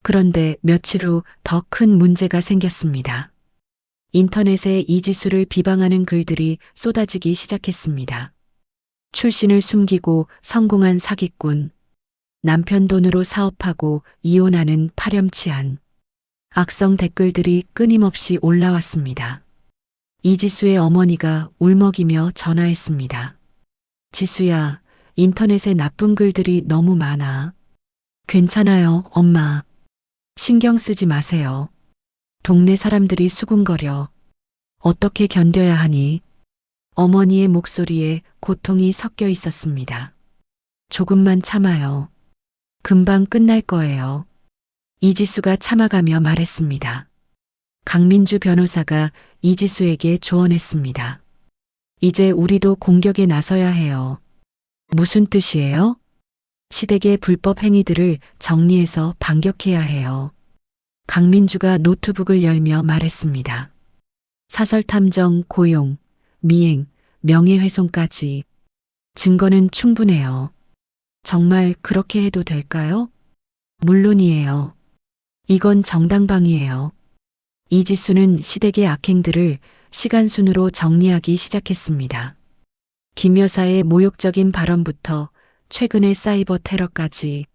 그런데 며칠 후 더 큰 문제가 생겼습니다. 인터넷에 이지수를 비방하는 글들이 쏟아지기 시작했습니다. 출신을 숨기고 성공한 사기꾼, 남편 돈으로 사업하고 이혼하는 파렴치한 악성 댓글들이 끊임없이 올라왔습니다. 이지수의 어머니가 울먹이며 전화했습니다. 지수야, 인터넷에 나쁜 글들이 너무 많아. 괜찮아요, 엄마. 신경 쓰지 마세요. 동네 사람들이 수군거려. 어떻게 견뎌야 하니? 어머니의 목소리에 고통이 섞여 있었습니다. 조금만 참아요. 금방 끝날 거예요. 이지수가 참아가며 말했습니다. 강민주 변호사가 이지수에게 조언했습니다. 이제 우리도 공격에 나서야 해요. 무슨 뜻이에요? 시댁의 불법 행위들을 정리해서 반격해야 해요. 강민주가 노트북을 열며 말했습니다. 사설탐정, 고용, 미행, 명예훼손까지. 증거는 충분해요. 정말 그렇게 해도 될까요? 물론이에요. 이건 정당방위예요. 이지수는 시댁의 악행들을 시간순으로 정리하기 시작했습니다. 김 여사의 모욕적인 발언부터 최근의 사이버 테러까지.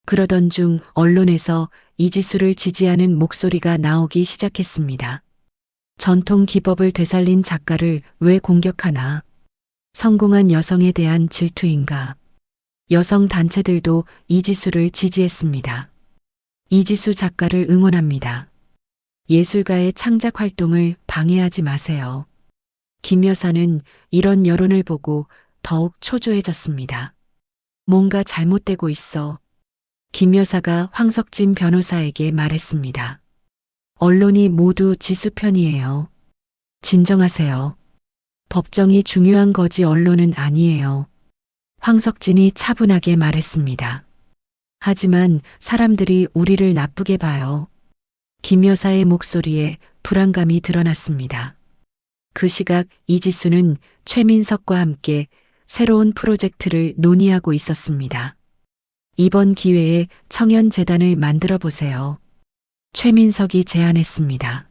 그러던 중 언론에서 이지수를 지지하는 목소리가 나오기 시작했습니다. 전통 기법을 되살린 작가를 왜 공격하나? 성공한 여성에 대한 질투인가? 여성 단체들도 이지수를 지지했습니다. 이지수 작가를 응원합니다. 예술가의 창작 활동을 방해하지 마세요. 김 여사는 이런 여론을 보고 더욱 초조해졌습니다. 뭔가 잘못되고 있어. 김 여사가 황석진 변호사에게 말했습니다. 언론이 모두 지수 편이에요. 진정하세요. 법정이 중요한 거지 언론은 아니에요. 황석진이 차분하게 말했습니다. 하지만 사람들이 우리를 나쁘게 봐요. 김 여사의 목소리에 불안감이 드러났습니다. 그 시각 이지수는 최민석과 함께 새로운 프로젝트를 논의하고 있었습니다. 이번 기회에 청년재단을 만들어 보세요. 최민석이 제안했습니다.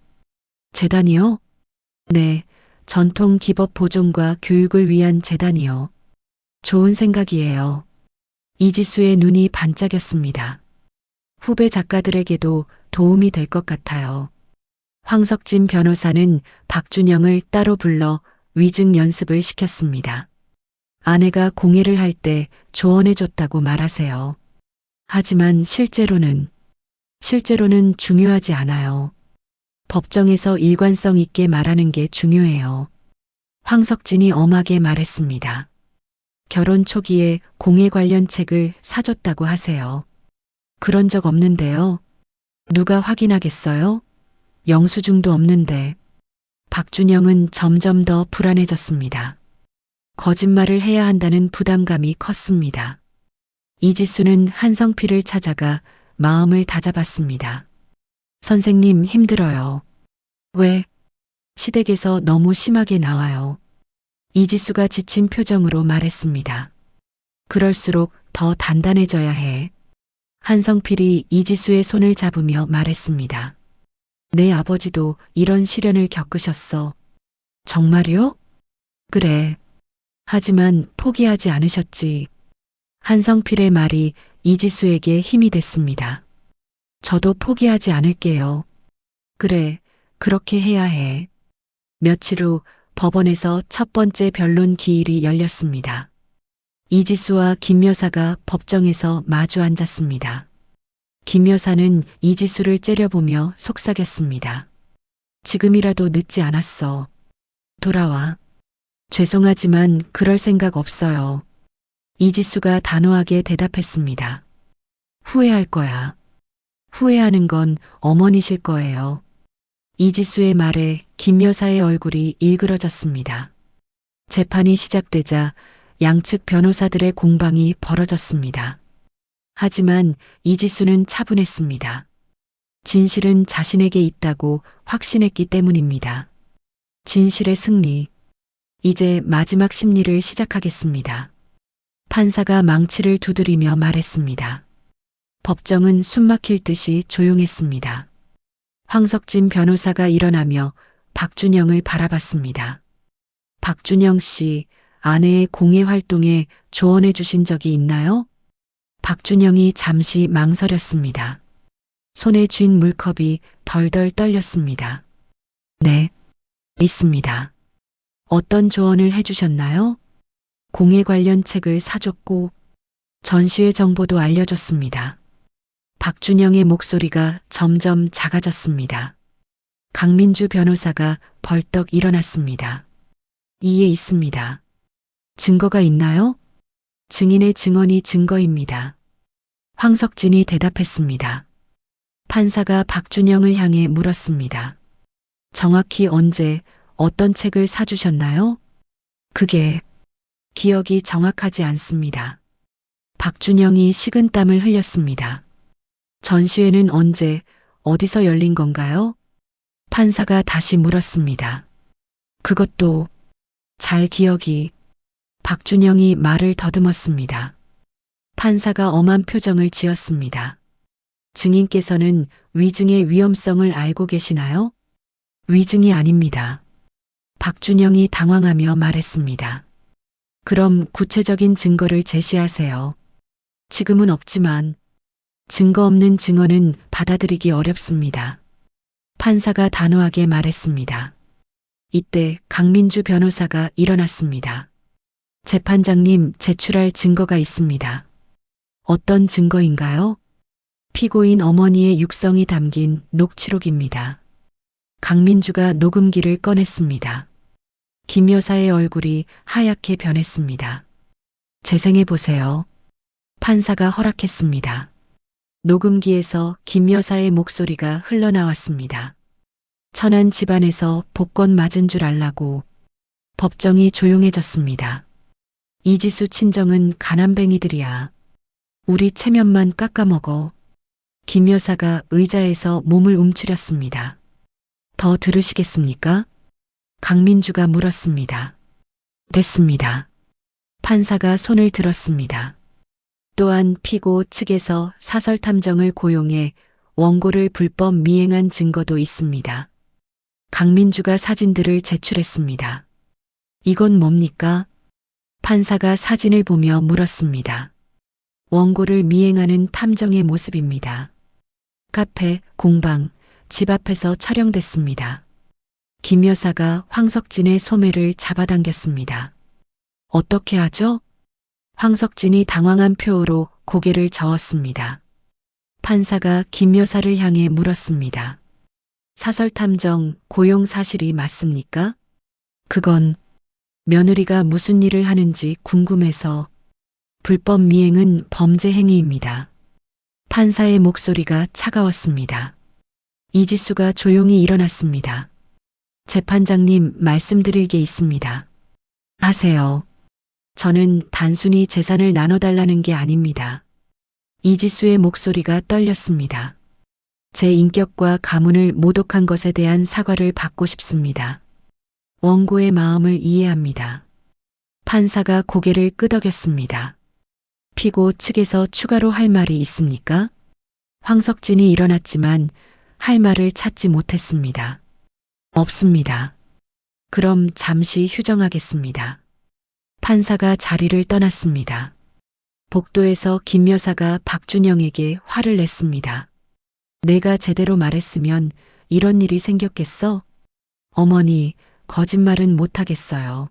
재단이요? 네, 전통 기법 보존과 교육을 위한 재단이요. 좋은 생각이에요. 이지수의 눈이 반짝였습니다. 후배 작가들에게도 도움이 될 것 같아요. 황석진 변호사는 박준영을 따로 불러 위증 연습을 시켰습니다. 아내가 공예를 할 때 조언해줬다고 말하세요. 하지만 실제로는 중요하지 않아요. 법정에서 일관성 있게 말하는 게 중요해요. 황석진이 엄하게 말했습니다. 결혼 초기에 공예 관련 책을 사줬다고 하세요. 그런 적 없는데요. 누가 확인하겠어요? 영수증도 없는데. 박준영은 점점 더 불안해졌습니다. 거짓말을 해야 한다는 부담감이 컸습니다. 이지수는 한성필을 찾아가 마음을 다잡았습니다. 선생님 힘들어요. 왜? 시댁에서 너무 심하게 나와요. 이지수가 지친 표정으로 말했습니다. 그럴수록 더 단단해져야 해. 한성필이 이지수의 손을 잡으며 말했습니다. 내 아버지도 이런 시련을 겪으셨어. 정말요? 그래. 하지만 포기하지 않으셨지. 한성필의 말이 이지수에게 힘이 됐습니다. 저도 포기하지 않을게요. 그래, 그렇게 해야 해. 며칠 후 법원에서 첫 번째 변론 기일이 열렸습니다. 이지수와 김 여사가 법정에서 마주 앉았습니다. 김 여사는 이지수를 째려보며 속삭였습니다. 지금이라도 늦지 않았어. 돌아와. 죄송하지만 그럴 생각 없어요. 이지수가 단호하게 대답했습니다. 후회할 거야. 후회하는 건 어머니실 거예요. 이지수의 말에 김 여사의 얼굴이 일그러졌습니다. 재판이 시작되자 양측 변호사들의 공방이 벌어졌습니다. 하지만 이지수는 차분했습니다. 진실은 자신에게 있다고 확신했기 때문입니다. 진실의 승리. 이제 마지막 심리를 시작하겠습니다. 판사가 망치를 두드리며 말했습니다. 법정은 숨막힐 듯이 조용했습니다. 황석진 변호사가 일어나며 박준영을 바라봤습니다. 박준영 씨, 아내의 공예 활동에 조언해 주신 적이 있나요? 박준영이 잠시 망설였습니다. 손에 쥔 물컵이 덜덜 떨렸습니다. 네, 있습니다. 어떤 조언을 해주셨나요? 공예 관련 책을 사줬고 전시회 정보도 알려줬습니다. 박준영의 목소리가 점점 작아졌습니다. 강민주 변호사가 벌떡 일어났습니다. 이에 있습니다. 증거가 있나요? 증인의 증언이 증거입니다. 황석진이 대답했습니다. 판사가 박준영을 향해 물었습니다. 정확히 언제 어떤 책을 사주셨나요? 그게 기억이 정확하지 않습니다. 박준영이 식은땀을 흘렸습니다. 전시회는 언제 어디서 열린 건가요? 판사가 다시 물었습니다. 그것도 잘 기억이. 박준영이 말을 더듬었습니다. 판사가 엄한 표정을 지었습니다. 증인께서는 위증의 위험성을 알고 계시나요? 위증이 아닙니다. 박준영이 당황하며 말했습니다. 그럼 구체적인 증거를 제시하세요. 지금은 없지만 증거 없는 증언은 받아들이기 어렵습니다. 판사가 단호하게 말했습니다. 이때 강민주 변호사가 일어났습니다. 재판장님, 제출할 증거가 있습니다. 어떤 증거인가요? 피고인 어머니의 육성이 담긴 녹취록입니다. 강민주가 녹음기를 꺼냈습니다. 김 여사의 얼굴이 하얗게 변했습니다. 재생해 보세요. 판사가 허락했습니다. 녹음기에서 김 여사의 목소리가 흘러나왔습니다. 천안 집안에서 복권 맞은 줄 알라고. 법정이 조용해졌습니다. 이지수 친정은 가난뱅이들이야. 우리 체면만 깎아먹어. 김 여사가 의자에서 몸을 움츠렸습니다. 더 들으시겠습니까? 강민주가 물었습니다. 됐습니다. 판사가 손을 들었습니다. 또한 피고 측에서 사설 탐정을 고용해 원고를 불법 미행한 증거도 있습니다. 강민주가 사진들을 제출했습니다. 이건 뭡니까? 판사가 사진을 보며 물었습니다. 원고를 미행하는 탐정의 모습입니다. 카페, 공방, 집 앞에서 촬영됐습니다. 김 여사가 황석진의 소매를 잡아당겼습니다. 어떻게 하죠? 황석진이 당황한 표로 고개를 저었습니다. 판사가 김 여사를 향해 물었습니다. 사설탐정 고용 사실이 맞습니까? 그건 며느리가 무슨 일을 하는지 궁금해서. 불법 미행은 범죄 행위입니다. 판사의 목소리가 차가웠습니다. 이지수가 조용히 일어났습니다. 재판장님, 말씀드릴 게 있습니다. 하세요. 저는 단순히 재산을 나눠달라는 게 아닙니다. 이지수의 목소리가 떨렸습니다. 제 인격과 가문을 모독한 것에 대한 사과를 받고 싶습니다. 원고의 마음을 이해합니다. 판사가 고개를 끄덕였습니다. 피고 측에서 추가로 할 말이 있습니까? 황석진이 일어났지만 할 말을 찾지 못했습니다. 없습니다. 그럼 잠시 휴정하겠습니다. 판사가 자리를 떠났습니다. 복도에서 김 여사가 박준영에게 화를 냈습니다. 내가 제대로 말했으면 이런 일이 생겼겠어? 어머니, 거짓말은 못하겠어요.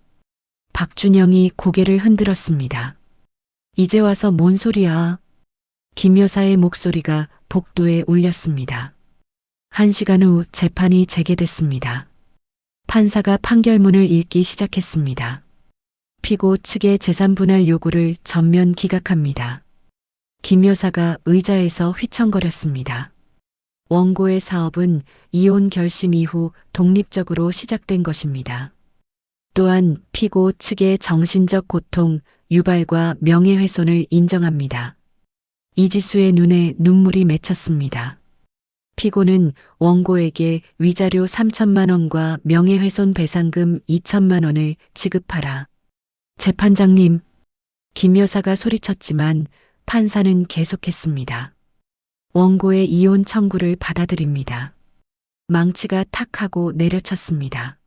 박준영이 고개를 흔들었습니다. 이제 와서 뭔 소리야? 김 여사의 목소리가 복도에 울렸습니다. 1시간 후 재판이 재개됐습니다. 판사가 판결문을 읽기 시작했습니다. 피고 측의 재산 분할 요구를 전면 기각합니다. 김 여사가 의자에서 휘청거렸습니다. 원고의 사업은 이혼 결심 이후 독립적으로 시작된 것입니다. 또한 피고 측의 정신적 고통, 유발과 명예훼손을 인정합니다. 이지수의 눈에 눈물이 맺혔습니다. 피고는 원고에게 위자료 3천만 원과 명예훼손 배상금 2천만 원을 지급하라. 재판장님, 김 여사가 소리쳤지만 판사는 계속했습니다. 원고의 이혼 청구를 받아들입니다. 망치가 탁 하고 내려쳤습니다.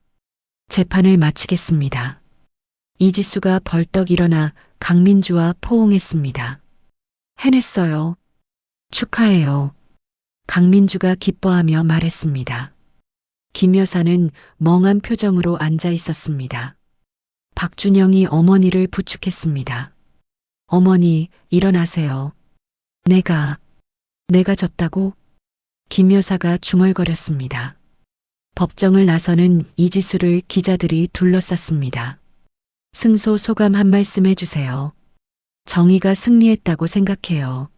재판을 마치겠습니다. 이지수가 벌떡 일어나 강민주와 포옹했습니다. 해냈어요. 축하해요. 강민주가 기뻐하며 말했습니다. 김 여사는 멍한 표정으로 앉아 있었습니다. 박준영이 어머니를 부축했습니다. 어머니, 일어나세요. 내가 졌다고? 김 여사가 중얼거렸습니다. 법정을 나서는 이지수를 기자들이 둘러쌌습니다. 승소 소감 한 말씀 해주세요. 정의가 승리했다고 생각해요.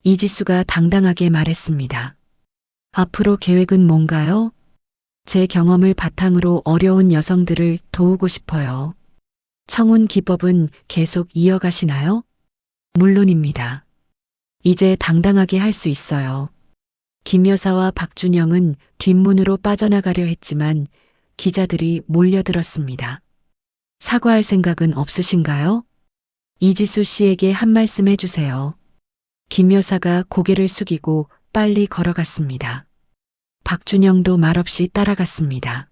이지수가 당당하게 말했습니다. 앞으로 계획은 뭔가요? 제 경험을 바탕으로 어려운 여성들을 도우고 싶어요. 청혼 기법은 계속 이어가시나요? 물론입니다. 이제 당당하게 할 수 있어요. 김 여사와 박준영은 뒷문으로 빠져나가려 했지만 기자들이 몰려들었습니다. 사과할 생각은 없으신가요? 이지수 씨에게 한 말씀 해주세요. 김 여사가 고개를 숙이고 빨리 걸어갔습니다. 박준영도 말없이 따라갔습니다.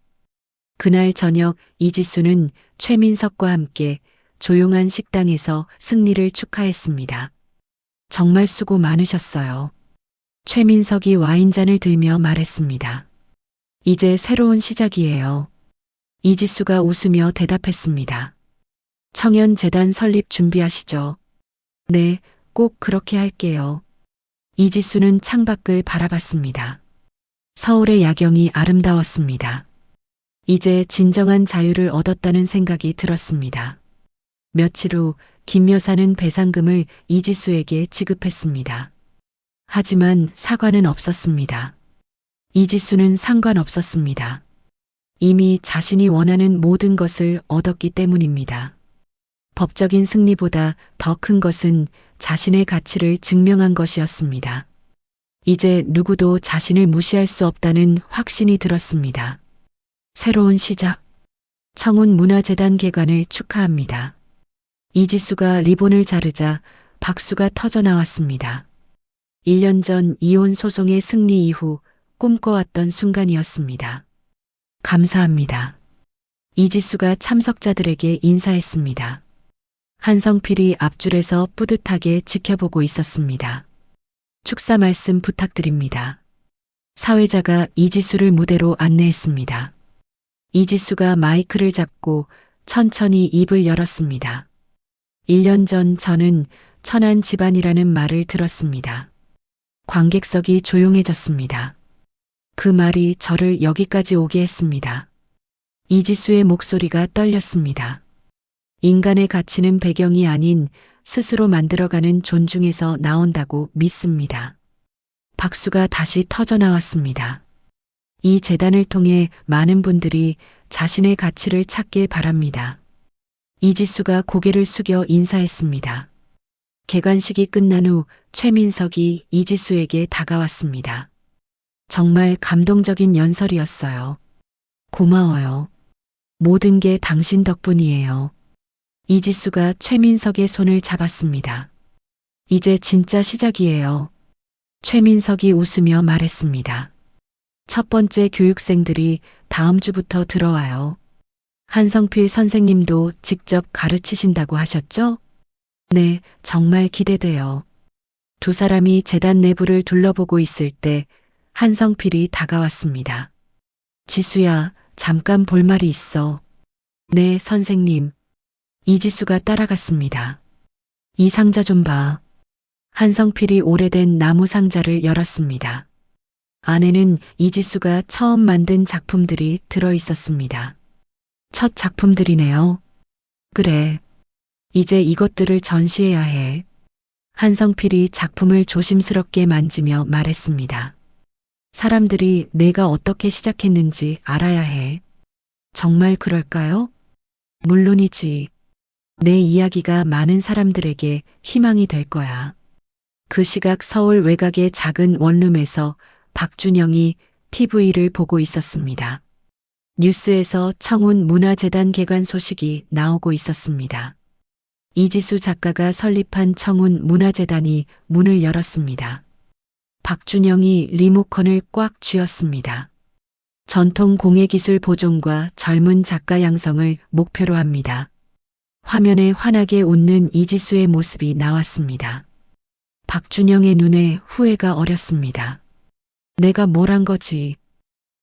그날 저녁 이지수는 최민석과 함께 조용한 식당에서 승리를 축하했습니다. 정말 수고 많으셨어요. 최민석이 와인잔을 들며 말했습니다. 이제 새로운 시작이에요. 이지수가 웃으며 대답했습니다. 청년재단 설립 준비하시죠. 네, 꼭 그렇게 할게요. 이지수는 창밖을 바라봤습니다. 서울의 야경이 아름다웠습니다. 이제 진정한 자유를 얻었다는 생각이 들었습니다. 며칠 후 김 여사는 배상금을 이지수에게 지급했습니다. 하지만 사과는 없었습니다. 이지수는 상관없었습니다. 이미 자신이 원하는 모든 것을 얻었기 때문입니다. 법적인 승리보다 더 큰 것은 자신의 가치를 증명한 것이었습니다. 이제 누구도 자신을 무시할 수 없다는 확신이 들었습니다. 새로운 시작. 청운문화재단 개관을 축하합니다. 이지수가 리본을 자르자 박수가 터져 나왔습니다. 1년 전 이혼 소송의 승리 이후 꿈꿔왔던 순간이었습니다. 감사합니다. 이지수가 참석자들에게 인사했습니다. 한성필이 앞줄에서 뿌듯하게 지켜보고 있었습니다. 축사 말씀 부탁드립니다. 사회자가 이지수를 무대로 안내했습니다. 이지수가 마이크를 잡고 천천히 입을 열었습니다. 1년 전 저는 천한 집안이라는 말을 들었습니다. 관객석이 조용해졌습니다. 그 말이 저를 여기까지 오게 했습니다. 이지수의 목소리가 떨렸습니다. 인간의 가치는 배경이 아닌 스스로 만들어가는 존중에서 나온다고 믿습니다. 박수가 다시 터져 나왔습니다. 이 재단을 통해 많은 분들이 자신의 가치를 찾길 바랍니다. 이지수가 고개를 숙여 인사했습니다. 개관식이 끝난 후 최민석이 이지수에게 다가왔습니다. 정말 감동적인 연설이었어요. 고마워요. 모든 게 당신 덕분이에요. 이지수가 최민석의 손을 잡았습니다. 이제 진짜 시작이에요. 최민석이 웃으며 말했습니다. 첫 번째 교육생들이 다음 주부터 들어와요. 한성필 선생님도 직접 가르치신다고 하셨죠? 네, 정말 기대돼요. 두 사람이 재단 내부를 둘러보고 있을 때 한성필이 다가왔습니다. 지수야, 잠깐 볼 말이 있어. 네, 선생님. 이지수가 따라갔습니다. 이 상자 좀 봐. 한성필이 오래된 나무 상자를 열었습니다. 안에는 이지수가 처음 만든 작품들이 들어 있었습니다. 첫 작품들이네요. 그래. 이제 이것들을 전시해야 해. 한성필이 작품을 조심스럽게 만지며 말했습니다. 사람들이 내가 어떻게 시작했는지 알아야 해. 정말 그럴까요? 물론이지. 내 이야기가 많은 사람들에게 희망이 될 거야. 그 시각 서울 외곽의 작은 원룸에서 박준영이 TV를 보고 있었습니다. 뉴스에서 청운 문화재단 개관 소식이 나오고 있었습니다. 이지수 작가가 설립한 청운 문화재단이 문을 열었습니다. 박준영이 리모컨을 꽉 쥐었습니다. 전통 공예기술 보존과 젊은 작가 양성을 목표로 합니다. 화면에 환하게 웃는 이지수의 모습이 나왔습니다. 박준영의 눈에 후회가 어렸습니다. 내가 뭘 한 거지?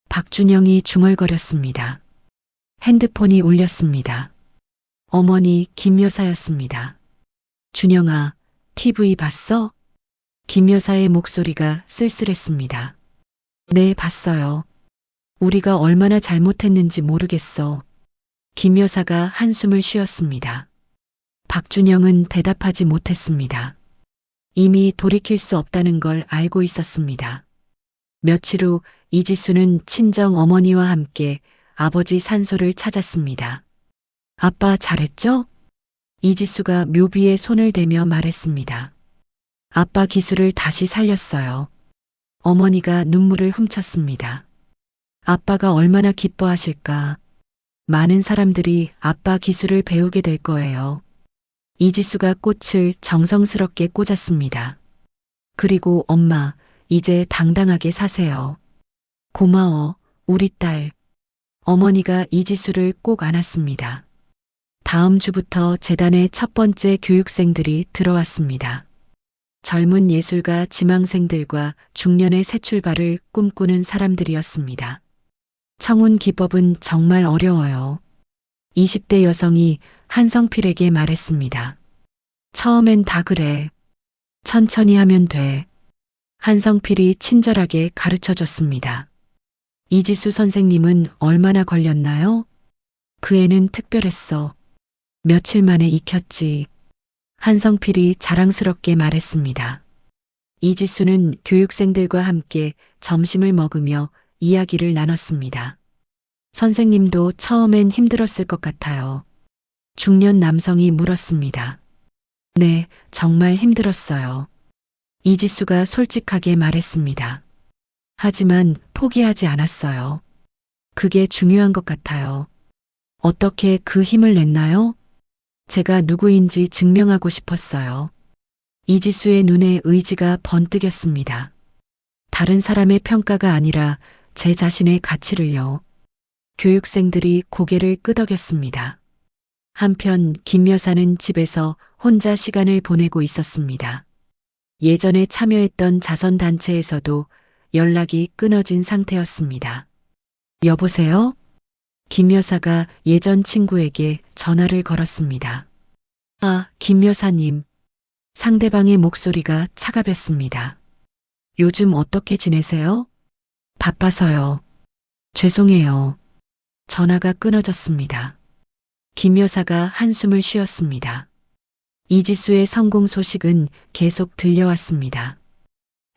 박준영이 중얼거렸습니다. 핸드폰이 울렸습니다. 어머니 김 여사였습니다. 준영아, TV 봤어? 김 여사의 목소리가 쓸쓸했습니다. 네, 봤어요. 우리가 얼마나 잘못했는지 모르겠어. 김 여사가 한숨을 쉬었습니다. 박준영은 대답하지 못했습니다. 이미 돌이킬 수 없다는 걸 알고 있었습니다. 며칠 후 이지수는 친정 어머니와 함께 아버지 산소를 찾았습니다. 아빠 잘했죠? 이지수가 묘비에 손을 대며 말했습니다. 아빠 기술을 다시 살렸어요. 어머니가 눈물을 훔쳤습니다. 아빠가 얼마나 기뻐하실까. 많은 사람들이 아빠 기술을 배우게 될 거예요. 이지수가 꽃을 정성스럽게 꽂았습니다. 그리고 엄마, 이제 당당하게 사세요. 고마워, 우리 딸. 어머니가 이지수를 꼭 안았습니다. 다음 주부터 재단의 첫 번째 교육생들이 들어왔습니다. 젊은 예술가 지망생들과 중년의 새 출발을 꿈꾸는 사람들이었습니다. 청운 기법은 정말 어려워요. 20대 여성이 한성필에게 말했습니다. 처음엔 다 그래. 천천히 하면 돼. 한성필이 친절하게 가르쳐 줬습니다. 이지수 선생님은 얼마나 걸렸나요? 그 애는 특별했어. 며칠 만에 익혔지. 한성필이 자랑스럽게 말했습니다. 이지수는 교육생들과 함께 점심을 먹으며 이야기를 나눴습니다. 선생님도 처음엔 힘들었을 것 같아요. 중년 남성이 물었습니다. 네, 정말 힘들었어요. 이지수가 솔직하게 말했습니다. 하지만 포기하지 않았어요. 그게 중요한 것 같아요. 어떻게 그 힘을 냈나요? 제가 누구인지 증명하고 싶었어요. 이지수의 눈에 의지가 번뜩였습니다. 다른 사람의 평가가 아니라 제 자신의 가치를요. 교육생들이 고개를 끄덕였습니다. 한편 김 여사는 집에서 혼자 시간을 보내고 있었습니다. 예전에 참여했던 자선단체에서도 연락이 끊어진 상태였습니다. 여보세요? 김 여사가 예전 친구에게 전화를 걸었습니다. 아, 김 여사님. 상대방의 목소리가 차가웠습니다. 요즘 어떻게 지내세요? 바빠서요. 죄송해요. 전화가 끊어졌습니다. 김 여사가 한숨을 쉬었습니다. 이지수의 성공 소식은 계속 들려왔습니다.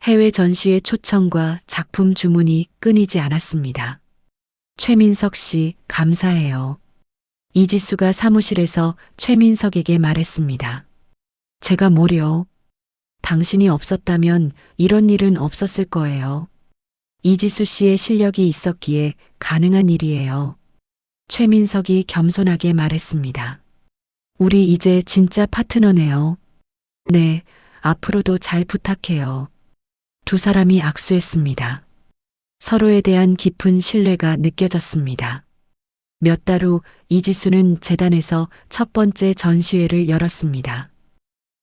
해외 전시회 초청과 작품 주문이 끊이지 않았습니다. 최민석 씨, 감사해요. 이지수가 사무실에서 최민석에게 말했습니다. 제가 뭐려? 당신이 없었다면 이런 일은 없었을 거예요. 이지수 씨의 실력이 있었기에 가능한 일이에요. 최민석이 겸손하게 말했습니다. 우리 이제 진짜 파트너네요. 네, 앞으로도 잘 부탁해요. 두 사람이 악수했습니다. 서로에 대한 깊은 신뢰가 느껴졌습니다. 몇 달 후 이지수는 재단에서 첫 번째 전시회를 열었습니다.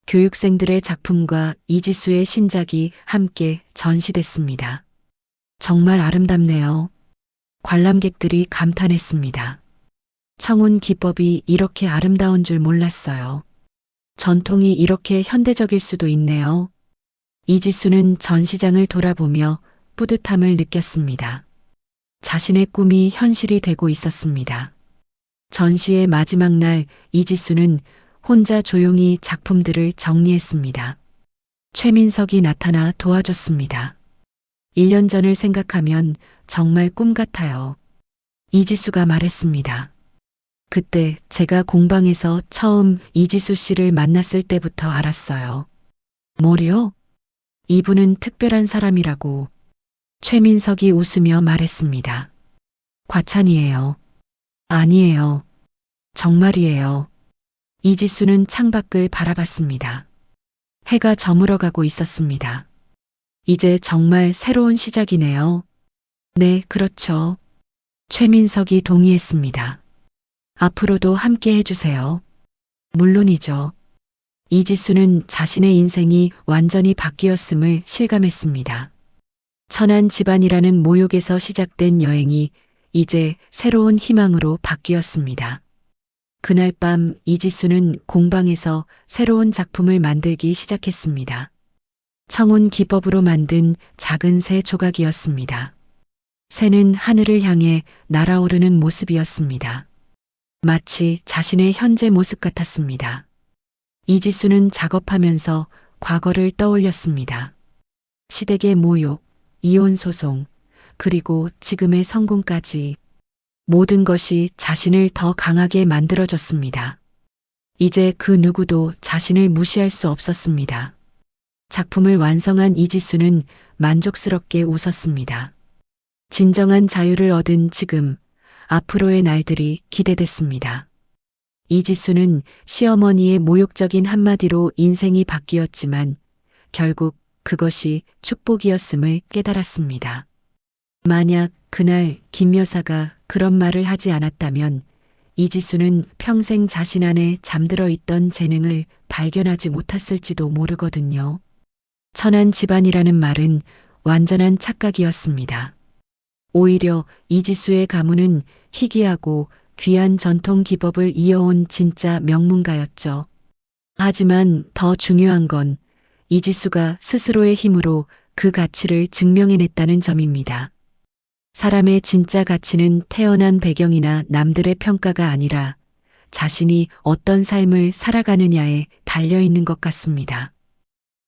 교육생들의 작품과 이지수의 신작이 함께 전시됐습니다. 정말 아름답네요. 관람객들이 감탄했습니다. 청운 기법이 이렇게 아름다운 줄 몰랐어요. 전통이 이렇게 현대적일 수도 있네요. 이지수는 전시장을 돌아보며 뿌듯함을 느꼈습니다. 자신의 꿈이 현실이 되고 있었습니다. 전시의 마지막 날 이지수는 혼자 조용히 작품들을 정리했습니다. 최민석이 나타나 도와줬습니다. 1년 전을 생각하면 정말 꿈 같아요. 이지수가 말했습니다. 그때 제가 공방에서 처음 이지수 씨를 만났을 때부터 알았어요. 뭐요? 이분은 특별한 사람이라고. 최민석이 웃으며 말했습니다. 과찬이에요. 아니에요. 정말이에요. 이지수는 창밖을 바라봤습니다. 해가 저물어가고 있었습니다. 이제 정말 새로운 시작이네요. 네, 그렇죠. 최민석이 동의했습니다. 앞으로도 함께 해주세요. 물론이죠. 이지수는 자신의 인생이 완전히 바뀌었음을 실감했습니다. 천안 집안이라는 모욕에서 시작된 여행이 이제 새로운 희망으로 바뀌었습니다. 그날 밤 이지수는 공방에서 새로운 작품을 만들기 시작했습니다. 청운 기법으로 만든 작은 새 조각이었습니다. 새는 하늘을 향해 날아오르는 모습이었습니다. 마치 자신의 현재 모습 같았습니다. 이지수는 작업하면서 과거를 떠올렸습니다. 시댁의 모욕, 이혼 소송, 그리고 지금의 성공까지 모든 것이 자신을 더 강하게 만들어줬습니다. 이제 그 누구도 자신을 무시할 수 없었습니다. 작품을 완성한 이지수는 만족스럽게 웃었습니다. 진정한 자유를 얻은 지금, 앞으로의 날들이 기대됐습니다. 이지수는 시어머니의 모욕적인 한마디로 인생이 바뀌었지만 결국 그것이 축복이었음을 깨달았습니다. 만약 그날 김 여사가 그런 말을 하지 않았다면 이지수는 평생 자신 안에 잠들어 있던 재능을 발견하지 못했을지도 모르거든요. 천안 집안이라는 말은 완전한 착각이었습니다. 오히려 이지수의 가문은 희귀하고 귀한 전통 기법을 이어온 진짜 명문가였죠. 하지만 더 중요한 건 이지수가 스스로의 힘으로 그 가치를 증명해냈다는 점입니다. 사람의 진짜 가치는 태어난 배경이나 남들의 평가가 아니라 자신이 어떤 삶을 살아가느냐에 달려있는 것 같습니다.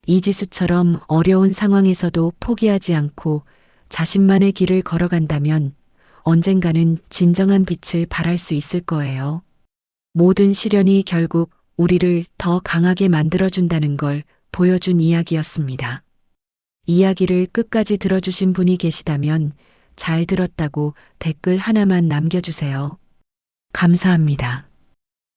이지수처럼 어려운 상황에서도 포기하지 않고 자신만의 길을 걸어간다면 언젠가는 진정한 빛을 발할 수 있을 거예요. 모든 시련이 결국 우리를 더 강하게 만들어준다는 걸 보여준 이야기였습니다. 이야기를 끝까지 들어주신 분이 계시다면 잘 들었다고 댓글 하나만 남겨주세요. 감사합니다.